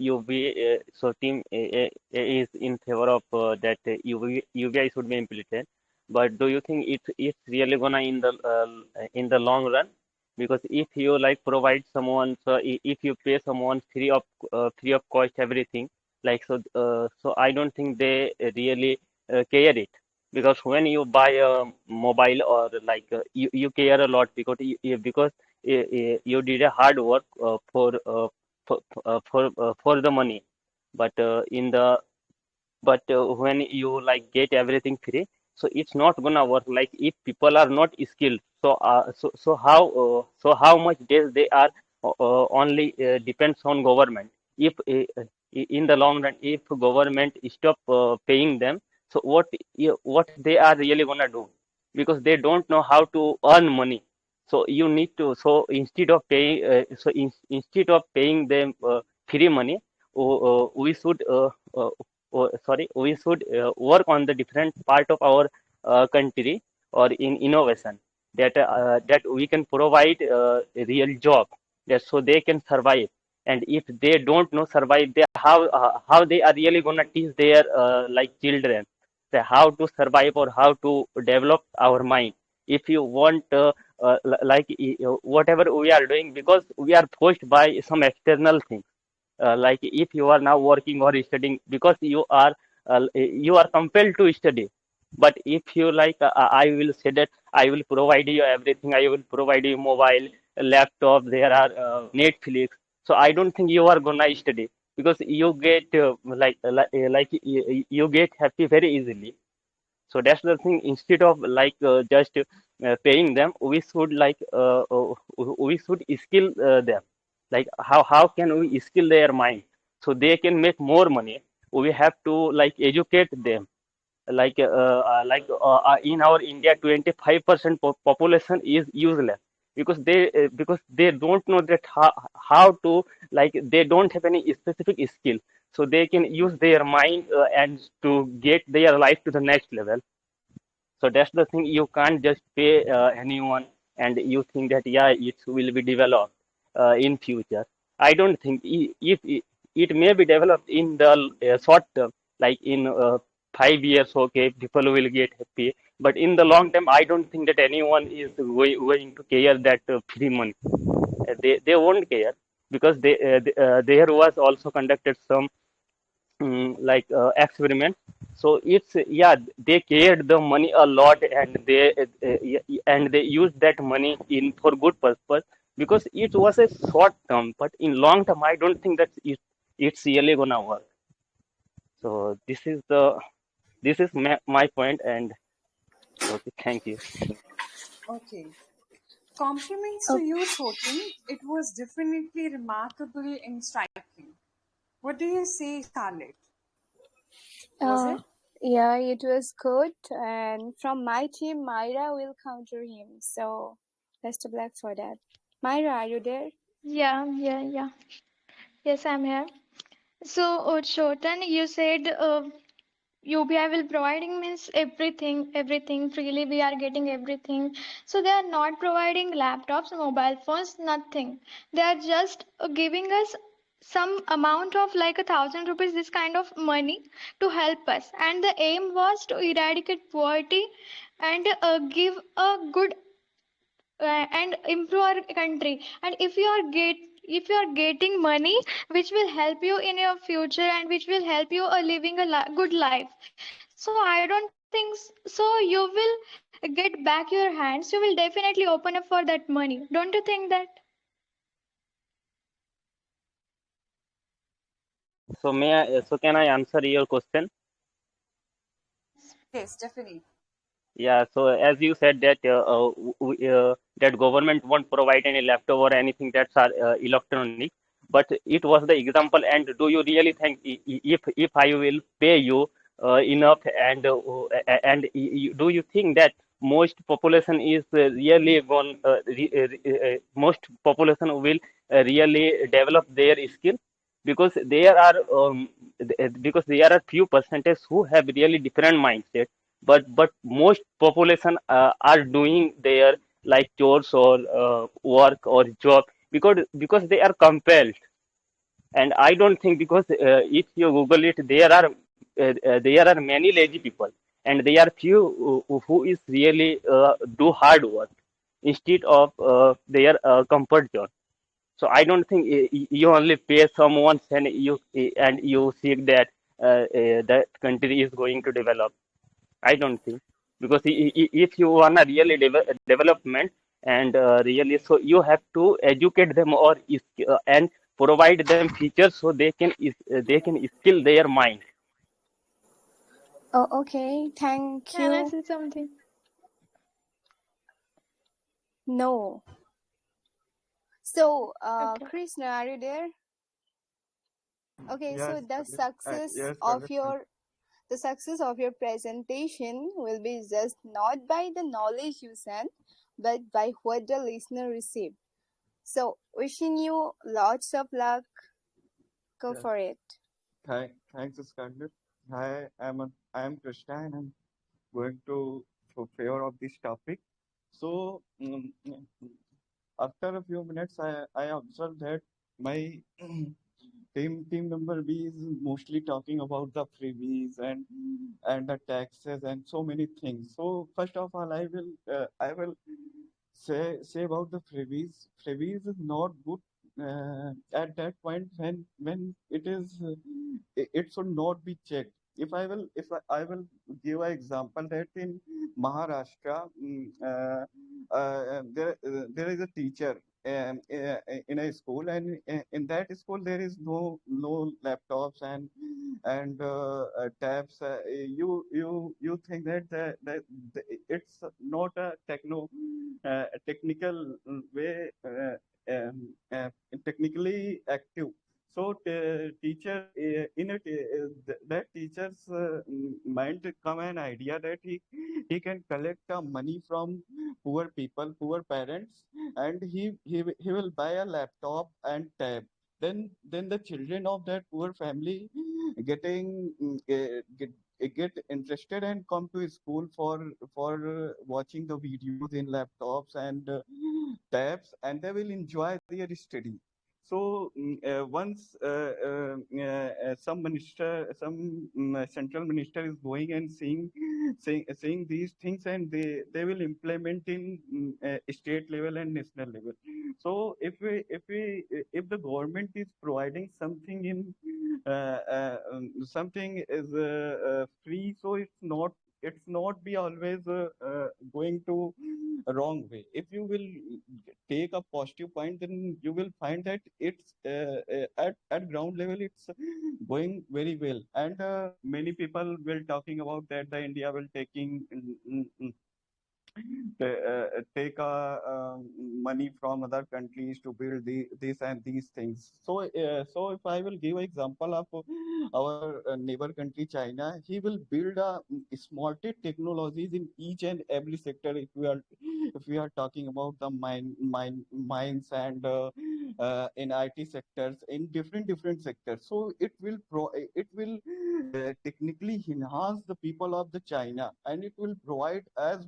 so team is in favor of that UBI should be implemented. But do you think it's really gonna in the long run? Because if you like provide someone, so if you pay someone free of cost everything, like so I don't think they really care it. Because when you buy a mobile or like you care a lot because because you did a hard work for the money, but in the but when you like get everything free, so it's not gonna work. Like if people are not skilled, so how much days they are only depends on government. If in the long run, if government stop paying them, so what they are really gonna do? Because they don't know how to earn money. So you need to, so instead of paying them free money, we should we should work on the different part of our country or in innovation, that we can provide a real job, that so they can survive. And if they don't know survive, they how they are really gonna teach their like children how to survive or how to develop our mind. If you want whatever we are doing, because we are forced by some external things, like if you are now working or studying because you are compelled to study. But if you like I will say that I will provide you everything, I will provide you mobile, laptop, there are Netflix, so I don't think you are gonna study, because you get you get happy very easily. So that's the thing. Instead of like just paying them, we should we should skill them. Like how can we skill their mind so they can make more money? We have to like educate them. In our India, 25% population is useless, because they don't know that how to, like they don't have any specific skill, so they can use their mind and to get their life to the next level. So that's the thing. You can't just pay anyone and you think that yeah, it will be developed in future. I don't think if it may be developed in the short term, like in 5 years, okay, people will get happy. But in the long term, I don't think that anyone is going to care that free money. They won't care, because there was also conducted some experiment. So it's yeah, they cared the money a lot, and they used that money in for good purpose, because it was a short term, but in long term I don't think that it's really gonna work. So this is my point. And Okay, thank you. Okay. Compliments to Oh, you, Chotan. It was definitely remarkable and striking. What do you say, Scarlett? Was uh, it? yeah, it was good. And from my team, Myra will counter him. So best of luck for that. Myra, are you there? Yeah. Yes, I'm here. So, Shotan, you said UBI will providing means everything freely. We are getting everything. So they are not providing laptops, mobile phones, nothing. They are just giving us some amount of like 1,000 rupees, this kind of money to help us. And the aim was to eradicate poverty and give a good and improve our country. And if you are getting money which will help you in your future and which will help you living a good life, so I don't think so you will get back your hands. You will definitely open up for that money, don't you think that? So so can I answer your question? Yes, definitely. Yeah, so as you said that that government won't provide any leftover or anything that's electronic, but it was the example. And do you really think if I will pay you enough, and do you think that most population is really going most population will really develop their skill? Because there are because there are few percentage who have really different mindset, but most population are doing their like chores or work or job because they are compelled. And I don't think, because if you google it, there are many lazy people, and there are few who is really do hard work instead of their comfort zone. So I don't think you only pay someone and you see that that country is going to develop. I don't think, because if you want a really development, and really, so you have to educate them, and provide them features so they can skill their mind. Oh, okay. Thank Can I you. say something? No. So, Okay. Krishna, are you there? Okay, so Yes, Khalid. Yes, Khalid. the success of your presentation will be just not by the knowledge you send, but by what the listener received. So, wishing you lots of luck. Go Yes. for it. Thanks, Scarlett. I am Krishna, and I'm going to favor of this topic. So, after a few minutes, I observed that my team member B is mostly talking about the freebies and the taxes and so many things. So first of all, I will say about the freebies. Freebies is not good at that point when it is it should not be checked. If I will give an example that in Maharashtra, there is a teacher in a school, and in that school there is no laptops and tabs. You think that it's not a technical way, technically active. So teacher in it that teacher's mind come an idea that he can collect money from poor people, poor parents, and he will buy a laptop and tab. Then the children of that poor family getting get interested and come to school for watching the videos in laptops and tabs, and they will enjoy their study. So once some central minister is going and seeing these things, and they will implement in state level and national level. So if the government is providing something in something is free, so it's not be always going to a wrong way. If you will take a positive point, then you will find that it's at ground level it's going very well. And many people will talking about that the India will taking take money from other countries to build this and these things. So if I will give example of our neighbor country China, he will build smarter technologies in each and every sector. If we are talking about the mines and in IT sectors, in different sectors, so it will technically enhance the people of the China, and it will provide as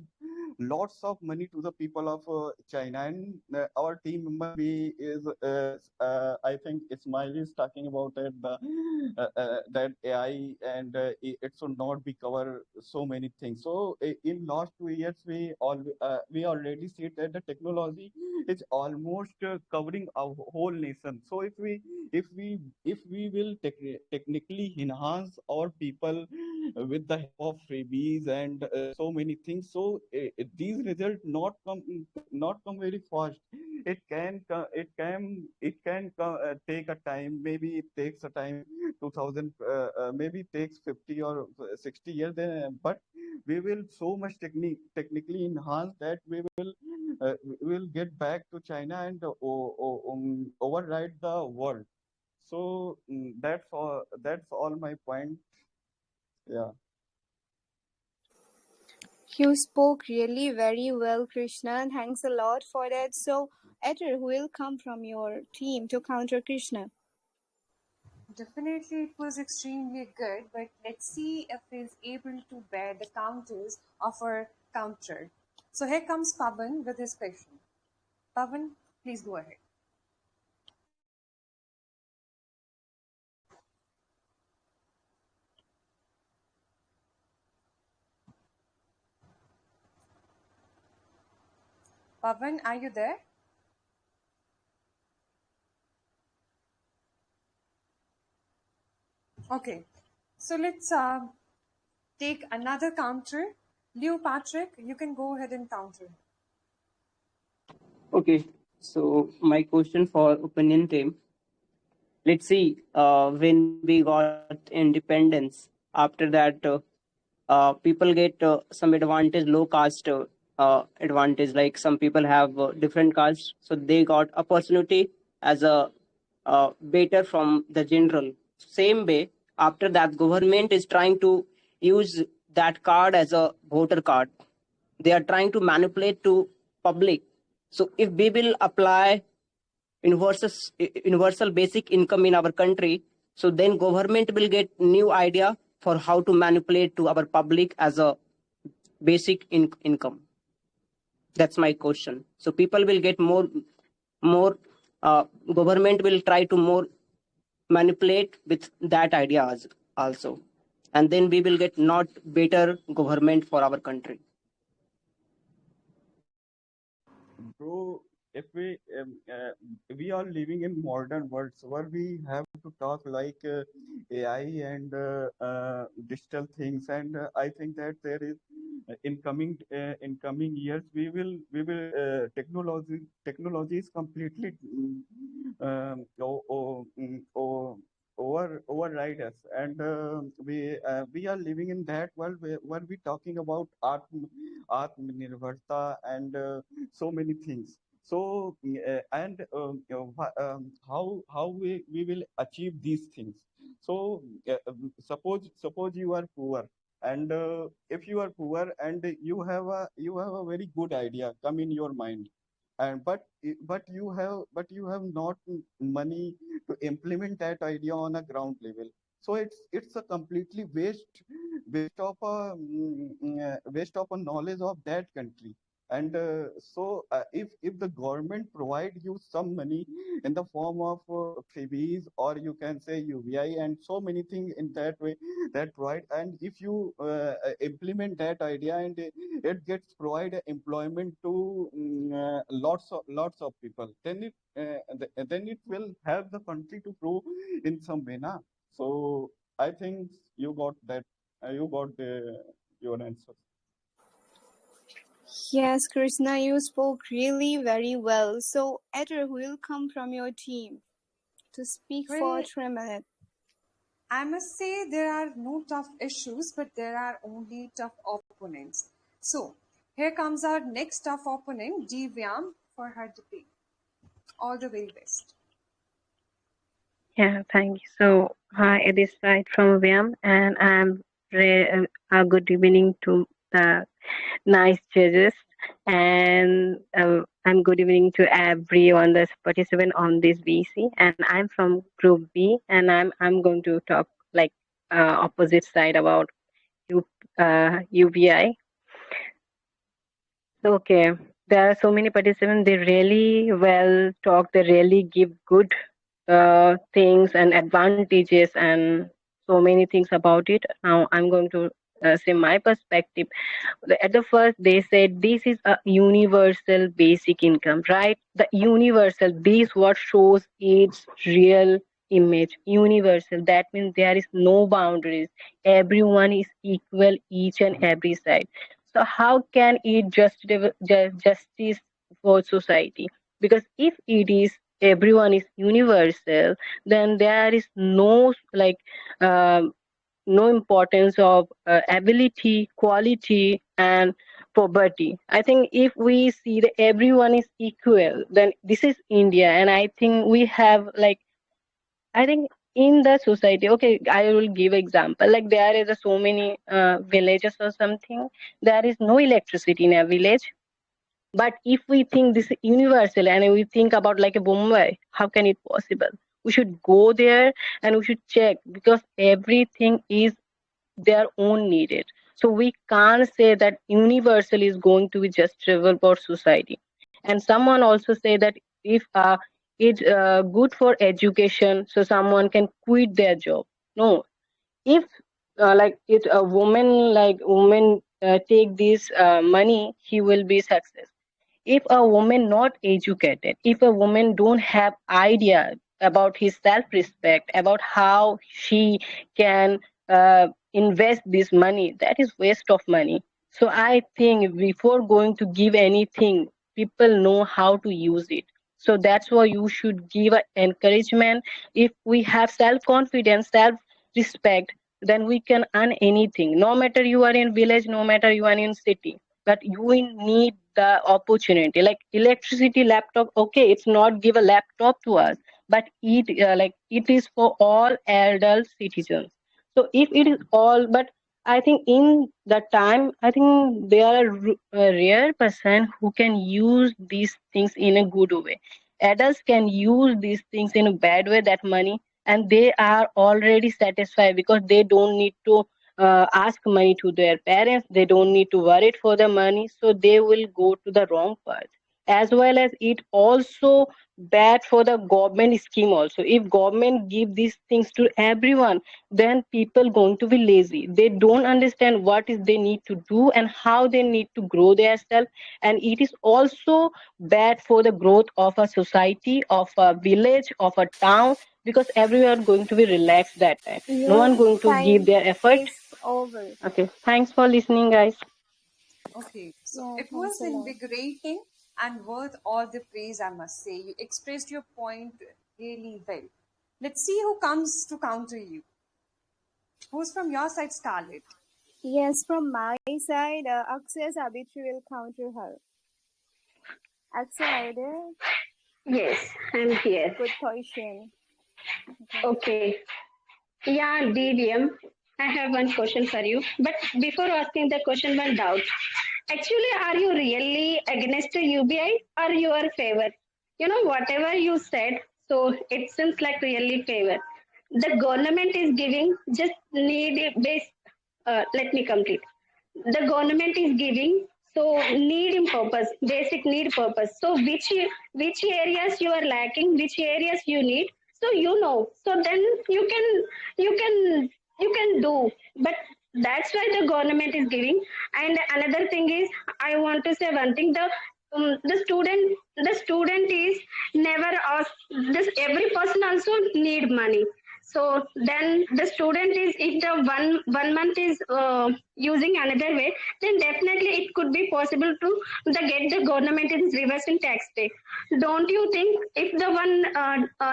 lots of money to the people of China. And our team member B is, I think Ismail is talking about that AI, and it should not be cover so many things. So in last 2 years, we already see that the technology is almost covering our whole nation. So if we will technically enhance our people with the help of freebies and so many things, so these results not come very fast. It can take a time. Maybe it takes a time 2000, maybe it takes 50 or 60 years, but we will so much technically enhance that we will get back to China and override the world. So that's all my point. Yeah. You spoke really very well, Krishna. Thanks a lot for that. So, Etter, who will come from your team to counter Krishna? Definitely, it was extremely good, but let's see if he's able to bear the counters of our counter. So here comes Pavan with his question. Pavan, please go ahead. Pavan, are you there? Okay, so let's take another counter. Leo Patrick, you can go ahead and counter. Okay, so my question for opinion team. Let's see. When we got independence, after that, people get some advantage, low caste advantage. Like some people have different castes, so they got opportunity as a better from the general. Same way, after that, government is trying to use that card as a voter card. They are trying to manipulate to public. So if we will apply universal universal basic income in our country, so then government will get new idea for how to manipulate to our public as a basic income. That's my question. So people will get more government will try to more manipulate with that ideas also, and then we will get not better government for our country. Bro, if we are living in modern world, so where we have to talk like AI and digital things, and I think that there is in coming years technology is completely override us, and we are living in that world where we talking about Atmanirbharta and so many things. So and how we will achieve these things. So suppose you are poor, and if you are poor and you have a very good idea come in your mind, and but you have not money to implement that idea on a ground level. So it's a completely waste of a knowledge of that country. And if the government provide you some money in the form of freebies, or you can say UBI and so many things in that way that provide, and if you implement that idea, and it gets provide employment to lots of people, then it will help the country to grow in some way, na. So I think you got that. You got your answer. Yes, Krishna, you spoke really very well. So, Etter, who will come from your team to speak for Well, 3 minutes? I must say there are no tough issues, but there are only tough opponents. So Here comes our next tough opponent, Divyam, for her debate. All the very best. Yeah, thank you. So, hi, this side from Viam, and a good evening to the nice judges, and I'm good evening to everyone that's participant on this VC. And I'm from Group B, and I'm going to talk like opposite side about U, UBI. Okay, there are so many participants. They really well talk. They really give good things and advantages and so many things about it. Now I'm going to say my perspective. At the first they said this is a universal basic income, right? The universal, this what shows its real image. Universal, that means there is no boundaries, everyone is equal each and every side. So how can it justice for society? Because if it is everyone is universal, then there is no like um, no importance of ability, quality, and poverty. I think if we see that everyone is equal, then this is India, and I think we have like I think in the society. Okay, I will give example. Like there is so many villages or something. There is no electricity in a village. But if we think this is universal and we think about like a Bombay, how can it possible? We should go there and we should check because everything is their own needed. So we can't say that universal is going to be just travel for society. And someone also say that if it's good for education, so someone can quit their job. No, if like it a woman like woman take this money, he will be success. If a woman not educated, if a woman don't have idea about his self-respect, about how she can invest this money, that is waste of money. So I think before going to give anything, people know how to use it. So that's why you should give a encouragement. If we have self-confidence, self-respect, then we can earn anything, no matter you are in village, no matter you are in city, but you will need the opportunity. Like electricity, laptop, okay, it's not give a laptop to us, but it like it is for all adult citizens. So if it is all, but I think in the time, I think there are a rare person who can use these things in a good way. Adults can use these things in a bad way, that money, and they are already satisfied because they don't need to ask money to their parents. They don't need to worry for the money, so they will go to the wrong path. As well as it also bad for the government scheme also. If government give these things to everyone, then people going to be lazy. They don't understand what is they need to do and how they need to grow their self. And it is also bad for the growth of a society, of a village, of a town, because everyone going to be relaxed that time. No Your one going to give time their effort. is over. Okay, thanks for listening, guys. Okay, so Yeah, it thanks was a lot. invigorating and worth all the praise, I must say. You expressed your point really well. Let's see who comes to counter you. Who's from your side, Scarlett? Yes, from my side, Akshay Sabitri will counter her. Akshay, are you there? Yes, I'm here. Good question. Okay. Okay. Yeah, DVM, I have one question for you. But before asking the question, one doubt. Actually, are you really against the UBI or your favor? You know, whatever you said, so it seems like really favor. The government is giving just need based. Let me complete. The government is giving so need in purpose, basic need purpose. So which areas you are lacking, which areas you need, so you know, so then you can you can do. But that's why the government is giving. And another thing is, I want to say one thing. The student is never asked this. Every person also need money. So then the student is, if the one month is using another way, then definitely it could be possible to get the government in reverse in tax pay. Don't you think if the one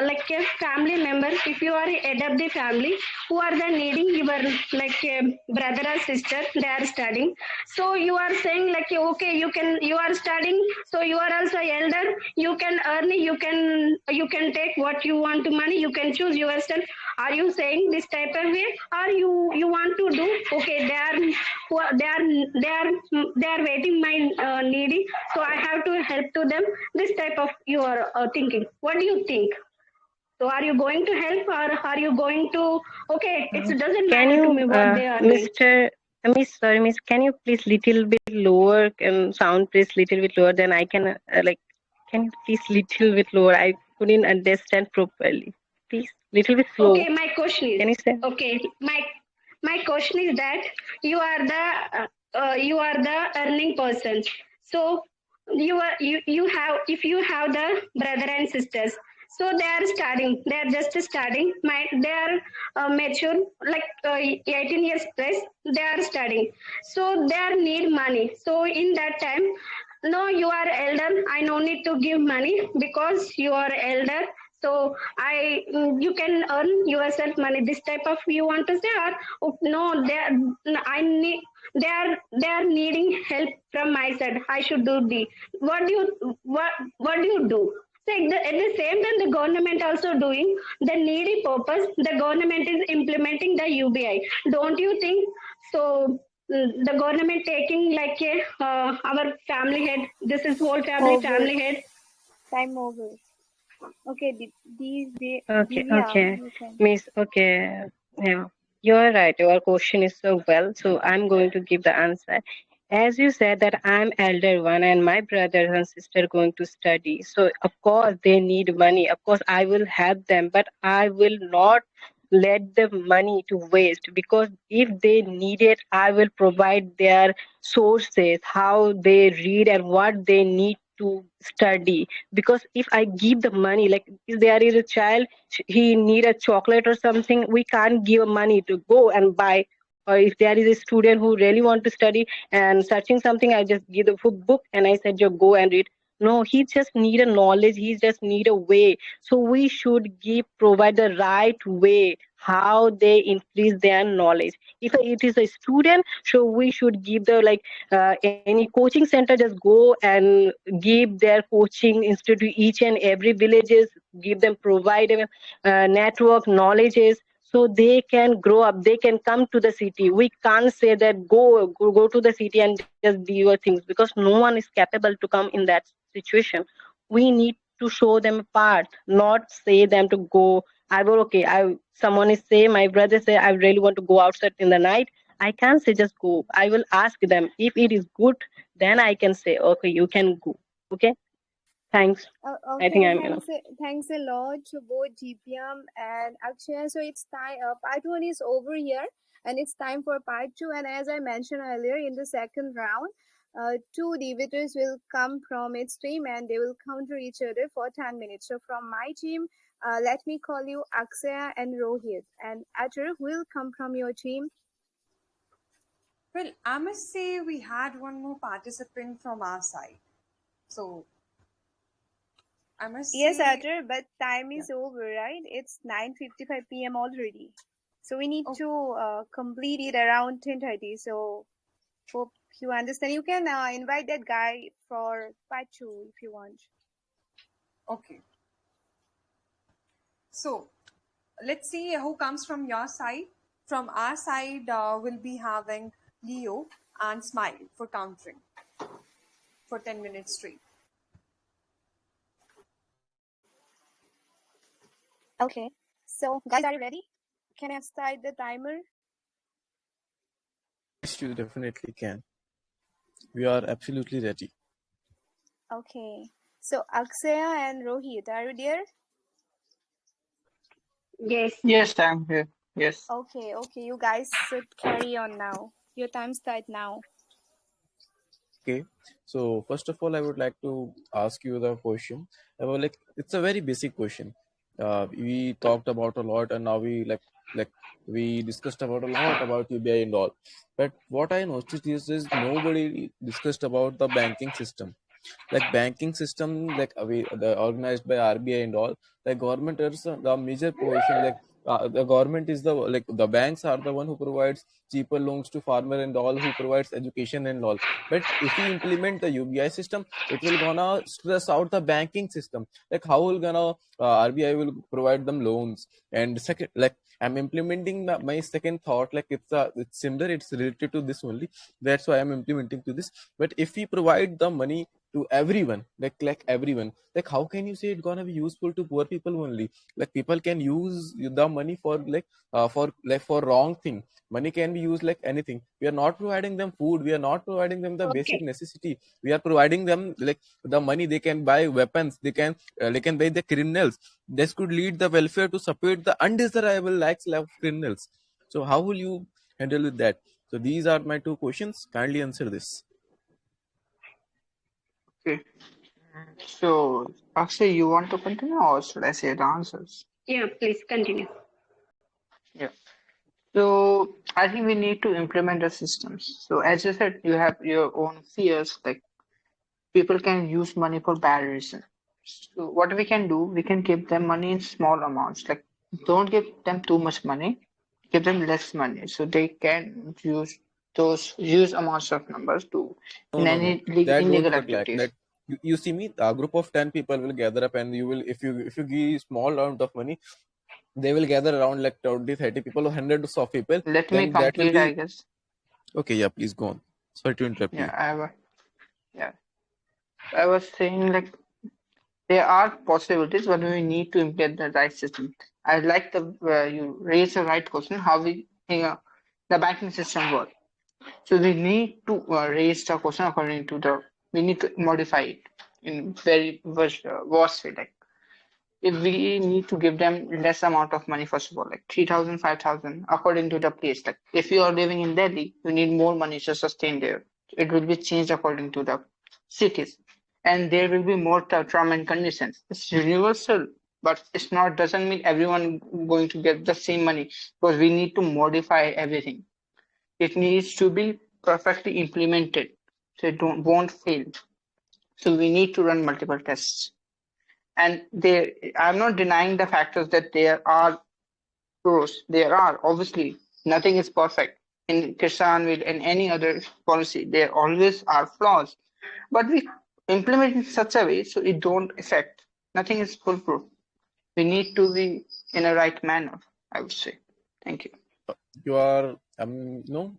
like a family member, if you are a head of the family who are the needing your like a brother or sister, they are studying, so you are saying like okay, you are studying, so you are also elder, you can earn, you can take what you want to money, you can choose yourself. Are you saying this type of way, or you want to do okay, they are waiting my needy, so I have to help to them, this type of your thinking? What do you think? So are you going to help, or are you going to okay, it doesn't Can matter to you, me what they are doing? Miss, sorry, Miss, can you please little bit lower and sound please little bit lower? Then I can like, can you please little bit lower? I couldn't understand properly. Please, little bit slow. Okay, my question is Can you say? okay. My question is that you are the earning person. So you have, if you have the brother and sisters, so they are starting. They are just starting. They are mature, like 18 years plus. They are studying. So they are need money. So in that time, no, you are elder, I no need to give money because you are elder, so you can earn yourself money, this type of you want to say, or no, they are, I need, they are needing help from my side, I should do the, what do you, what do you do? So at the same time, the government also doing the needy purpose. The government is implementing the UBI. Don't you think so? The government taking like a our family head. This is whole Over. family head. Time over. Okay, Okay, Divya, okay, you can. Miss. Okay, yeah, you're right. Your question is so well. So I'm going to give the answer. As you said that I'm elder one and my brother and sister going to study. So of course they need money. Of course I will help them, but I will not let the money to waste, because if they need it, I will provide their sources, how they read and what they need to study. Because if I give the money, like if there is a child, he need a chocolate or something, we can't give money to go and buy. Or if there is a student who really want to study and searching something, I just give the book and I said, you go and read. No, he just need a knowledge, he just need a way. So we should give, provide the right way how they increase their knowledge. If it is a student, so we should give the like any coaching center, just go and give their coaching instead to each and every villages, give them, provide them network knowledges, so they can grow up, they can come to the city. We can't say that go to the city and just do your things, because no one is capable to come in that situation. We need to show them a path, not say them to go. I will, okay, I, someone is say, my brother say, I really want to go outside in the night. I can't say just go. I will ask them if it is good, then I can say okay, you can go. Okay, thanks. I think Okay, I'm enough. thanks a lot to both GPM and Akshay. So it's time. Part one is over here, and it's time for part two. And as I mentioned earlier, in the second round, two debaters will come from its team, and they will counter each other for 10 minutes. So from my team, let me call you Akshay and Rohit, and Atar will come from your team. Well, I must say we had one more participant from our side. So I must Yes, say, Atar, but time yeah. is over, right? It's 9:55 p.m. already. So we need Oh, to complete it around 10:30. So hope you understand. You can invite that guy for part two if you want. okay. So let's see who comes from your side. From our side, we'll be having Leo and Smile for countering for 10 minutes straight. Okay. So guys, are you ready? Can I start the timer? Yes, you definitely can. We are absolutely ready. Okay. So Aksaya and Rohit, are you there? Yes. Yes, I'm here. Yes. Okay. You guys should carry on now. Your time start now. Okay. So first of all, I would like to ask you the question. Like it's a very basic question. we talked about a lot, and now like we discussed about a lot about UBI and all. But what I noticed is nobody discussed about the banking system. Like banking system, like the organized by RBI and all, like government is the major position. Like the government is the, like the banks are the one who provides cheaper loans to farmer and all, who provides education and all. But if we implement the UBI system, it will gonna stress out the banking system. Like how will gonna RBI will provide them loans? And second, like I'm implementing my second thought, like it's similar, it's related to this only. That's why I'm implementing to this. But if we provide the money to everyone, like everyone, like how can you say it's gonna be useful to poor people only? Like people can use the money for for wrong thing. Money can be used like anything. We are not providing them food, we are not providing them the basic Okay. necessity. We are providing them like the money, they can buy weapons, they can buy the criminals. This could lead the welfare to support the undesirable likes of criminals. So how will you handle with that? So these are my two questions, kindly answer this. Okay. So, Akshay, you want to continue or should I say the answers? Yeah, please continue. Yeah. So, I think we need to implement the systems. So, as you said, you have your own fears, like people can use money for bad reasons. So, what we can do, we can give them money in small amounts. Like, don't give them too much money, give them less money so they can use those huge amounts of numbers to No, in no, no. any That illegal won't work like activities. that. You see me, a group of 10 people will gather up, and you will, if you give small amount of money, they will gather around like 20, 30 people or hundreds of people. Let me Then that will complete, I be guess. okay. Yeah, please go on. Sorry to interrupt Yeah, you. yeah. I was saying like there are possibilities, but we need to implement the right system. I like the you raise the right question. How we the banking system works. So we need to raise the question according to the. We need to modify it in very worst way. Like if we need to give them less amount of money, first of all, like 3,000, 5,000, according to the place. Like if you are living in Delhi, you need more money to sustain there. It will be changed according to the cities. And there will be more term and conditions. It's universal, but it's not doesn't mean everyone going to get the same money because we need to modify everything. It needs to be perfectly implemented so it won't fail. So we need to run multiple tests. And there, I'm not denying the factors that there are pros. There are obviously nothing is perfect in Kisan will in any other policy. There always are flaws, but we implement it in such a way so it don't affect. Nothing is foolproof. We need to be in a right manner, I would say. Thank you. You are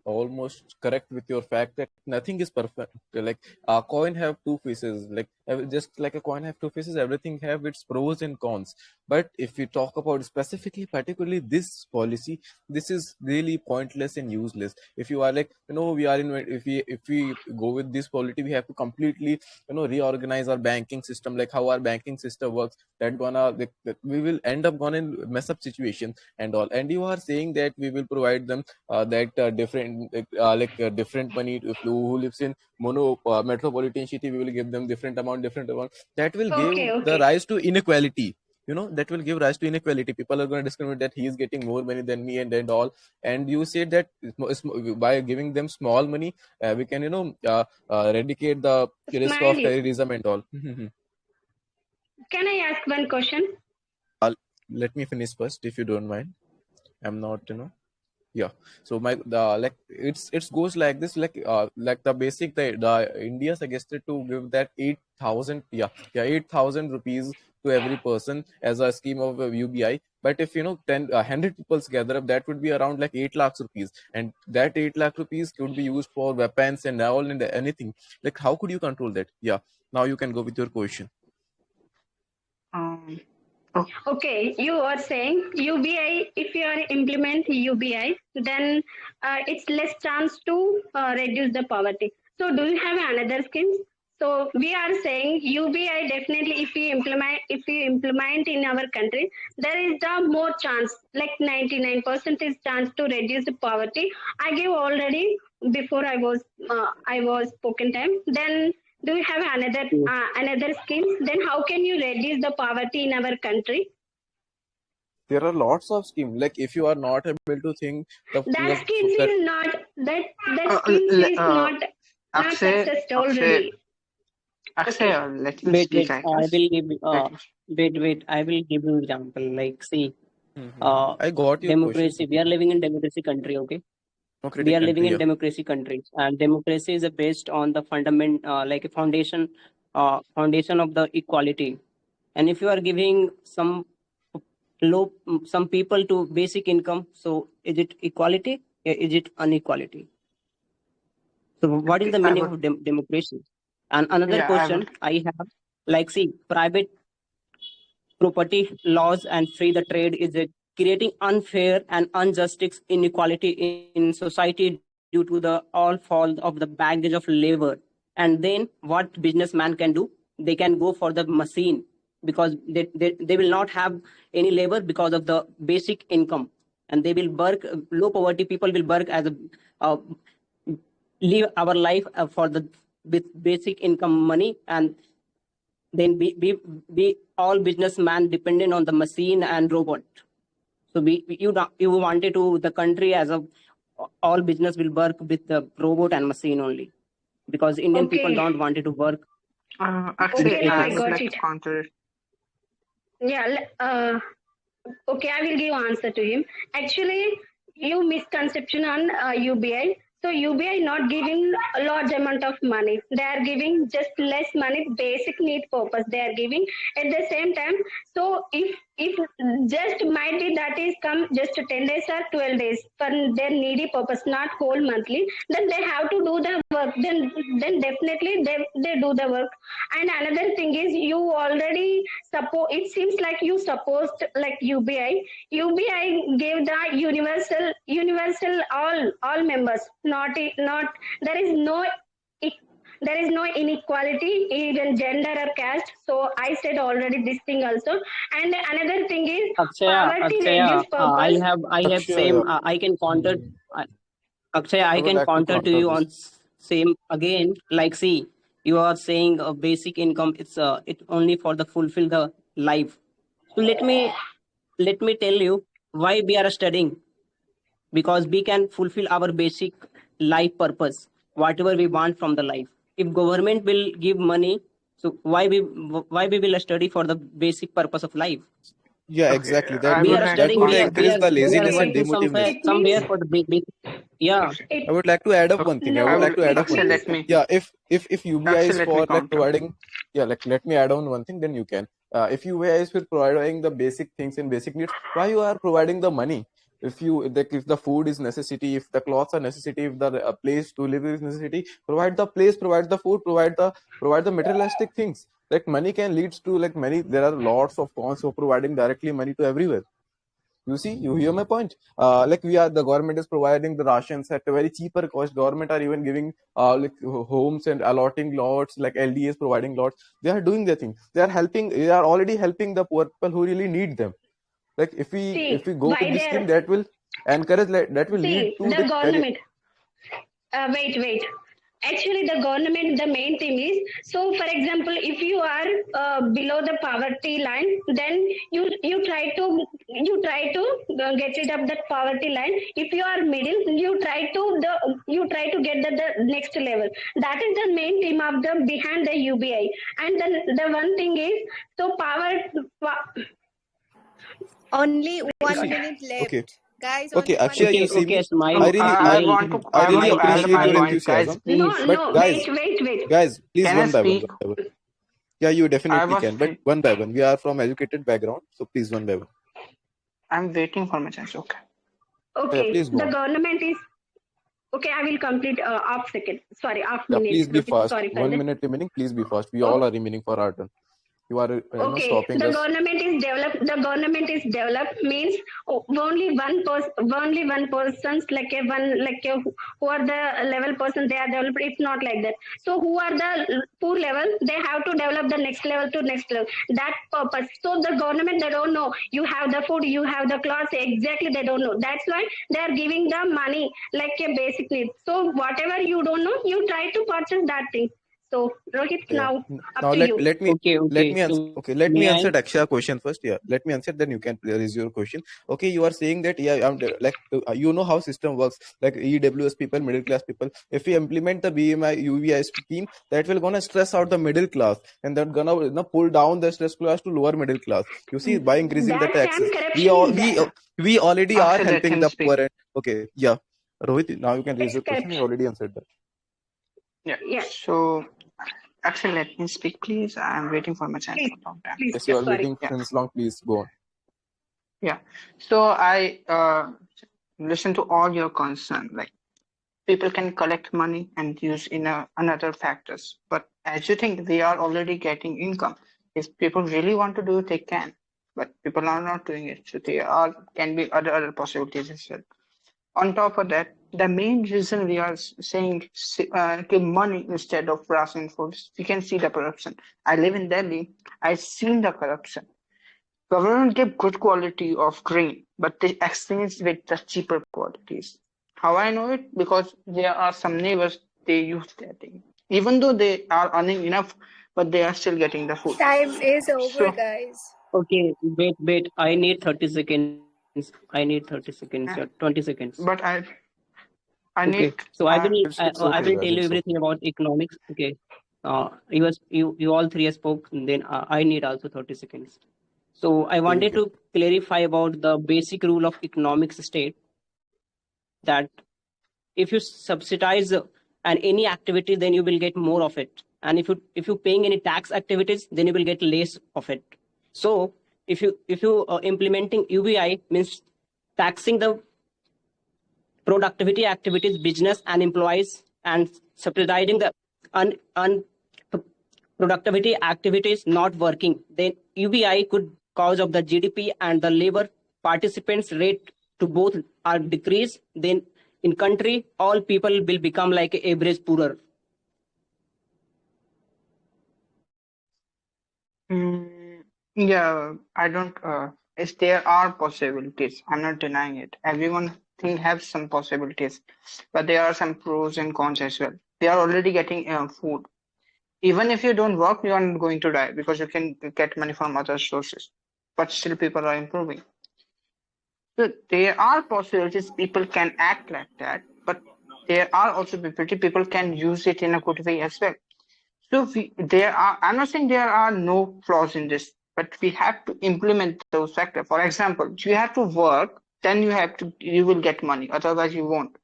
almost correct with your fact that nothing is perfect. Like a coin have two faces, like just like a coin have two faces, everything have its pros and cons. But if we talk about specifically particularly this policy, this is really pointless and useless. If you are like, we are in, if we go with this policy, we have to completely reorganize our banking system, like how our banking system works. That gonna that we will end up gonna mess up situation and all. And you are saying that we will provide them that different money. If who lives in metropolitan city, we will give them different amount. That will give Okay, the okay. rise to inequality. That will give rise to inequality. People are going to discriminate that he is getting more money than me and all. And you said that by giving them small money, we can eradicate the risk of Smiley, terrorism and all. can I ask one question? Let me finish first, if you don't mind. I'm not, yeah. So like it's goes like this, like the basic, the India suggested to give that 8,000, 8,000 rupees to every person as a scheme of UBI. But if 100 people gather up, that would be around like 8 lakhs rupees, and that 8 lakh rupees could be used for weapons and all and anything. Like how could you control that? Yeah, now you can go with your question. Um, oh, Okay, you are saying UBI, if you are implement UBI, then it's less chance to reduce the poverty. So do you have another schemes? So we are saying UBI definitely if we implement in our country, there is the more chance, like 99% is chance to reduce the poverty. I give already before I was spoken time. Then do you have another schemes? Then how can you reduce the poverty in our country? there are lots of schemes. Like if you are not able to think That schemes that is not that schemes is not Akshay, success Akshay, already. Akshay, Okay. let me Wait, speak, wait. I I guess. will give. Let me. Wait. I will give you example. Like, see, I got your question. democracy. We are living in democracy country. Okay, we Democratic are living country, in yeah. democracy countries, and democracy is based on the fundament, like a foundation of the equality. And if you are giving some people to basic income, so is it equality? Is it inequality? So what is the I meaning would. of democracy? And another Yeah, I would. question I have, like, see, private property laws and free the trade is creating unfair and unjust inequality in society due to the all fall of the baggage of labor. And then what businessman can do, they can go for the machine, because they will not have any labor because of the basic income, and they will work, low poverty people will work as a uh, live our life for the with basic income money, and then be all businessman dependent on the machine and robot. So you wanted to the country as a all business will work with the robot and machine only, because Indian people Okay. don't wanted to work with Akshay, Okay, now I I basics. would got like it. to counter. Yeah. Okay, I will give answer to him. Actually, you misconception on UBI. So UBI not giving a large amount of money. They are giving just less money, basic need purpose. They are giving at the same time. So if just might be that is come just 10 days or 12 days for their needy purpose, not whole monthly, then they have to do the work. Then definitely they do the work. And another thing is you already suppose it seems like you supposed like UBI gave the universal all members, not there is no there is no inequality even gender or caste. So I said already this thing also. And another thing is poverty reduce purpose. I have Akshay, same. yeah. I can counter. I- Akshay, I I would can like to counter to counter you this. on same again. Like, see, you are saying a basic income. It's only for the fulfill the life. So let me tell you why we are studying, because we can fulfill our basic life purpose, whatever we want from the life. If government will give money, so why we will study for the basic purpose of life? Yeah, Okay, exactly. I We would are like to That studying. would We are counter we encourage are this. the we are laziness and working somewhere demotiveness. It means for the yeah. I it would like to add up Okay, one thing. I would no like to add up it one Akshay, thing. means let me. Yeah, if UBI Akshay, is let me for like counter. providing, yeah, like let me add on one thing, then you can. If UBI is for providing the basic things and basic needs, why you are providing the money? If the food is necessity, if the clothes are necessity, if the place to live is necessity, provide the place, provide the food, provide the materialistic things. Like money can leads to like many. There are lots of cons of providing directly money to everywhere. You see, you hear my point. Like the government is providing the rations at a very cheaper cost. Government are even giving like homes and allotting lots, like LD is providing lots. They are doing their thing. They are helping. They are already helping the poor people who really need them. Like if see we go with why this scheme, they're that will encourage, like that will lead see to the the government. Wait. Actually, the government, the main thing is, so for example, if you are below the poverty line, then you try to get rid of that poverty line. If you are middle, you try to get the next level. That is the main theme of the behind the UBI. And then the one thing is, so Only you one see. minute Okay, left. Guys, okay, only one Akshay, you Okay, minute. see okay, me. Smile, I So really, I, I Smile, want to I really Smile, add appreciate my your Smile. point, guys. enthusiasm. Please, But no, guys, wait. please Can I one by one, speak? one by one. Yeah, you I definitely was. can, but one by one. We are from educated background, so please one by one. I'm waiting for my chance. Okay. Yeah, Okay, please go the on. government is okay. I will complete off second. Sorry, off Yeah, minute. please be Okay, fast. sorry for One that. minute remaining. Please be fast. We all Okay, are remaining for our turn. You are, okay. stopping us. The government is developed means only one person's like a one like a, who are the level person they are developed. It's not like that. So who are the poor level? They have to develop the next level to next level. That purpose. So the government they don't know. You have the food, you have the clothes. Exactly, they don't know. That's why they are giving the money like a basic need. So whatever you don't know, you try to purchase that thing. So, Rohit, Yeah. now up Now to you. let me answer. So Okay, let me may answer I? Daksha question first. Yeah, let me answer. Then you can raise your question. Okay, you are saying that yeah, like you know how system works. Like EWS people, middle class people. If we implement the BMI UVI scheme, that will gonna stress out the middle class, and that gonna pull down the stress class to lower middle class. You see, by increasing the That's taxes, and corruption is there. we already are After that, helping him the poor. speak. And okay, yeah, Rohit, now you can raise It's your question. I corruption. already answered that. Yeah. Yeah, So actually, let me speak, please. I'm waiting for my chance please, for a long time. please. Yes, you Yeah, are sorry. waiting Yeah. since long. Please go on. Yeah. So I listen to all your concern. Like people can collect money and use in another factors. But as you think, they are already getting income. If people really want to do it, they can. But people are not doing it. So there are can be other possibilities as well. On top of that, the main reason we are saying give money instead of ration foods, we can see the corruption. I live in Delhi. I've seen the corruption. Government give good quality of grain, but they exchange with the cheaper qualities. How I know it? Because there are some neighbors they use that thing. Even though they are earning enough, but they are still getting the food. Time is over, So, guys. Okay, wait. I need 30 seconds. I need 30 seconds. uh, 20 seconds. but I Okay. need So It's I will okay, tell guys. you It's everything okay. about economics. Okay. You all three spoke. Then I need also 30 seconds. So I Okay, wanted okay. to clarify about the basic rule of economics state that if you subsidize and any activity, then you will get more of it. And if you paying any tax activities, then you will get less of it. So if you implementing UBI means taxing the productivity activities, business and employees, and subsidizing the un productivity activities not working, then UBI could cause of the GDP and the labor participants rate to both are decreased. Then in country, all people will become like average poorer. mm, yeah, I don't. If there are possibilities, I'm not denying it. Everyone think have some possibilities, but there are some pros and cons as well. They are already getting food. Even if you don't work, you are not going to die because you can get money from other sources. But still, people are improving. So there are possibilities people can act like that, but there are also possibilities people can use it in a good way as well. So there are. I'm not saying there are no flaws in this, but we have to implement those factors. For example, you have to work, then you will get money. Otherwise, you won't.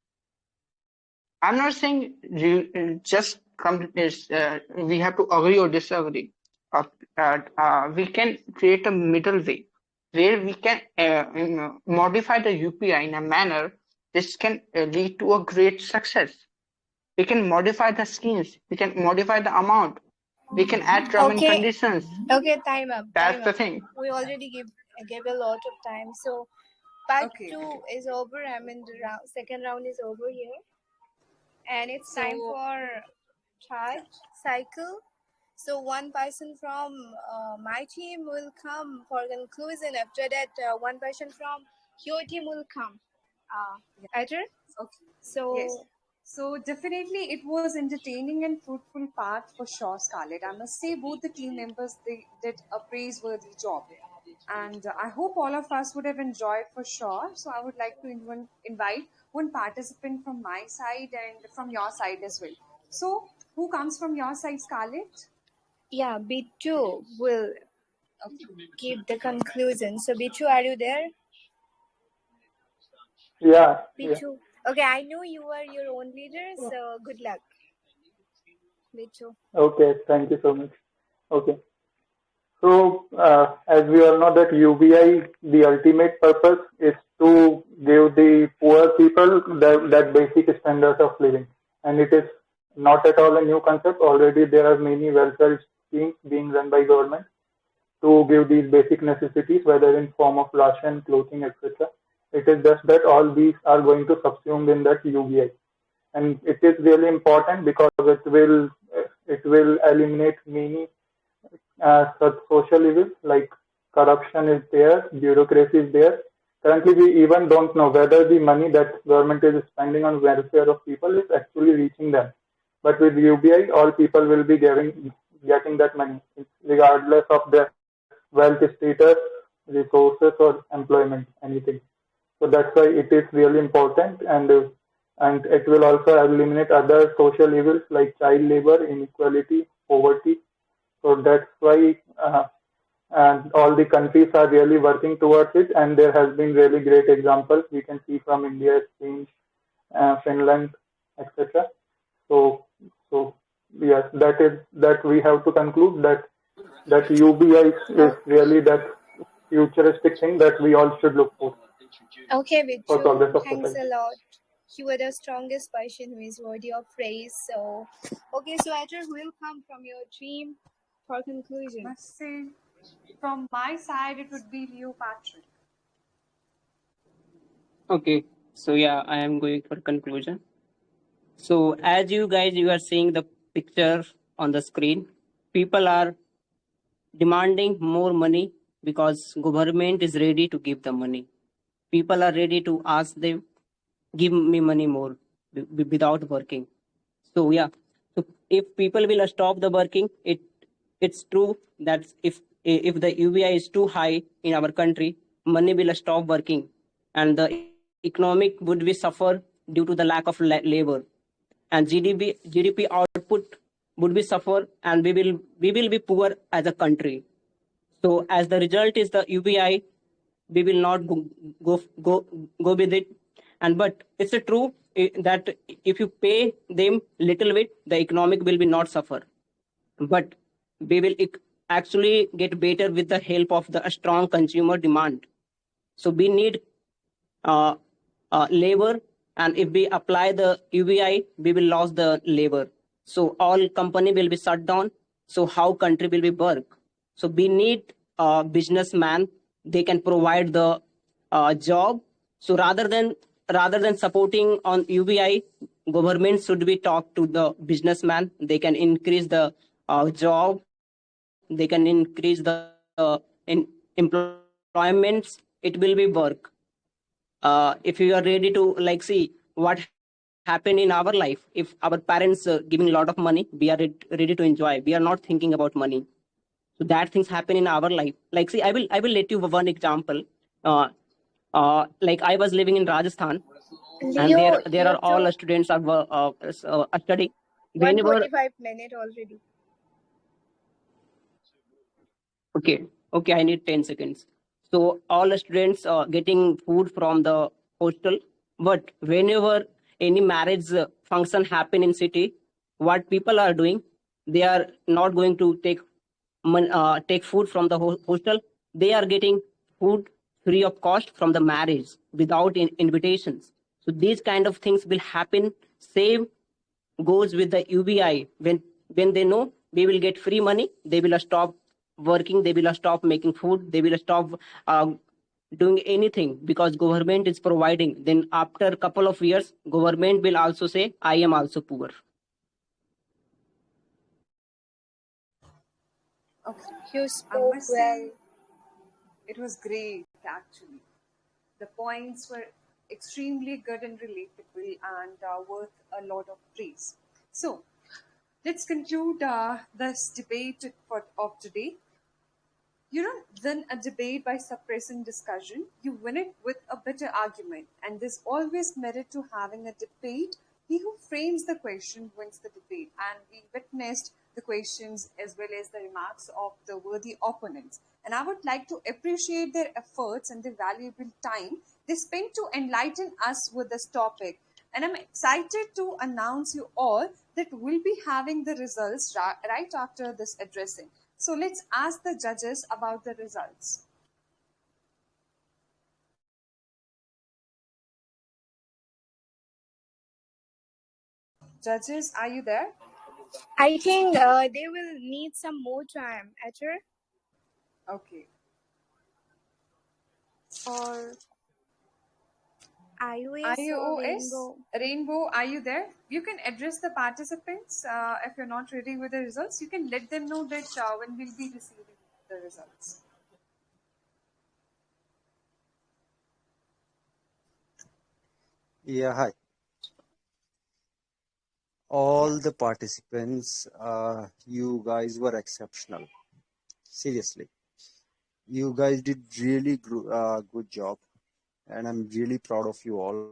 I'm not saying you just come is we have to agree or disagree. Uh, we can create a middle way where we can modify the UPI in a manner this can lead to a great success. We can modify the schemes. We can modify the amount. We can add term and Okay, conditions. okay, time up, That's time the up. thing. We already gave a lot of time. So part Okay. two is over. I mean, the second round is over here, and it's time So, for third cycle. So one person from my team will come for conclusion. After that, one person from your team will come. yeah. Ajay? Okay. Yes. So So definitely it was entertaining and fruitful part for sure, Scarlett. I must say both the team members they did a praiseworthy job. And I hope all of us would have enjoyed for sure. So I would like to invite one participant from my side and from your side as well. So who comes from your side, Scarlett? yeah, B2 will Okay. give the conclusion. So B2, are you there? Yeah, yeah. B2. Okay, I know you are your own leader, so good luck, B2. Okay, thank you so much. Okay. So, as we all know that UBI, the ultimate purpose is to give the poor people that basic standard of living. And it is not at all a new concept. Already there are many welfare schemes being run by government to give these basic necessities, whether in form of ration, clothing, etc. It is just that all these are going to subsumed in that UBI. And it is really important because it will eliminate many such social evils like corruption is there, bureaucracy is there. Currently, we even don't know whether the money that government is spending on welfare of people is actually reaching them. But with UBI, all people will be getting that money, regardless of their wealth status, resources, or employment, anything. So that's why it is really important, and it will also eliminate other social evils like child labor, inequality, poverty. So that's why and all the countries are really working towards it, and there has been really great examples we can see from India, Spain, Finland, etc. So, so yes, that we have to conclude that UBI is really that futuristic thing that we all should look Okay, for Vichu, progress of thanks society. a lot. You were the strongest person who is worthy of praise. So, okay, Sweater, who will come from your team for conclusion? Must say, from my side, it would be Leo Patrick. Okay, so yeah, I am going for conclusion. So as you guys, you are seeing the picture on the screen, people are demanding more money because government is ready to give the money. People are ready to ask them, give me money more without working. So yeah, so if people will stop the working, it's true that if the UBI is too high in our country, money will stop working, and the economic would be suffer due to the lack of labor, and GDP output would be suffer, and we will be poor as a country. So as the result is the UBI, we will not go go, go with it. And but it's a true that if you pay them little bit, the economic will be not suffer. But we will actually get better with the help of the strong consumer demand. So we need uh, labor, and if we apply the UBI, we will lose the labor. So all company will be shut down. So how country will be work? So we need a businessman. They can provide the job. So rather than supporting on UBI, government should be talk to the businessman. They can increase the job. They can increase the employments. It will be work. If you are ready to like see what happened in our life, if our parents giving a lot of money, we are ready to enjoy, we are not thinking about money. So that things happen in our life. Like see, I will let you one example. uh, like I was living in Rajasthan, and Leo, there you are all took students are studying. Whenever 145 minutes already. Okay, okay, I need 10 seconds. So all the students are getting food from the hostel, but whenever any marriage function happen in city, what people are doing, they are not going to take food from the hostel. They are getting food free of cost from the marriage without invitations. So these kind of things will happen. Same goes with the UBI. When they know we will get free money, they will stop working, they will stop making food, they will stop doing anything because government is providing. Then after a couple of years, government will also say, I am also poor. Okay. You I spoke must well. say, it was great actually. The points were extremely good and relatable and worth a lot of praise. So, let's conclude this debate of today. You don't win a debate by suppressing discussion, you win it with a better argument. And there's always merit to having a debate. He who frames the question wins the debate. And we witnessed the questions as well as the remarks of the worthy opponents. And I would like to appreciate their efforts and the valuable time they spent to enlighten us with this topic. And I'm excited to announce you all that we'll be having the results right after this addressing. So let's ask the judges about the results. Judges, are you there? I think they will need some more time, Etcher. Okay. Or iOS or iOS, Rainbow. Rainbow, are you there? You can address the participants if you're not ready with the results. You can let them know that when we'll be receiving the results. Yeah, hi. all the participants. You guys were exceptional. Seriously, you guys did really good job, and I'm really proud of you all.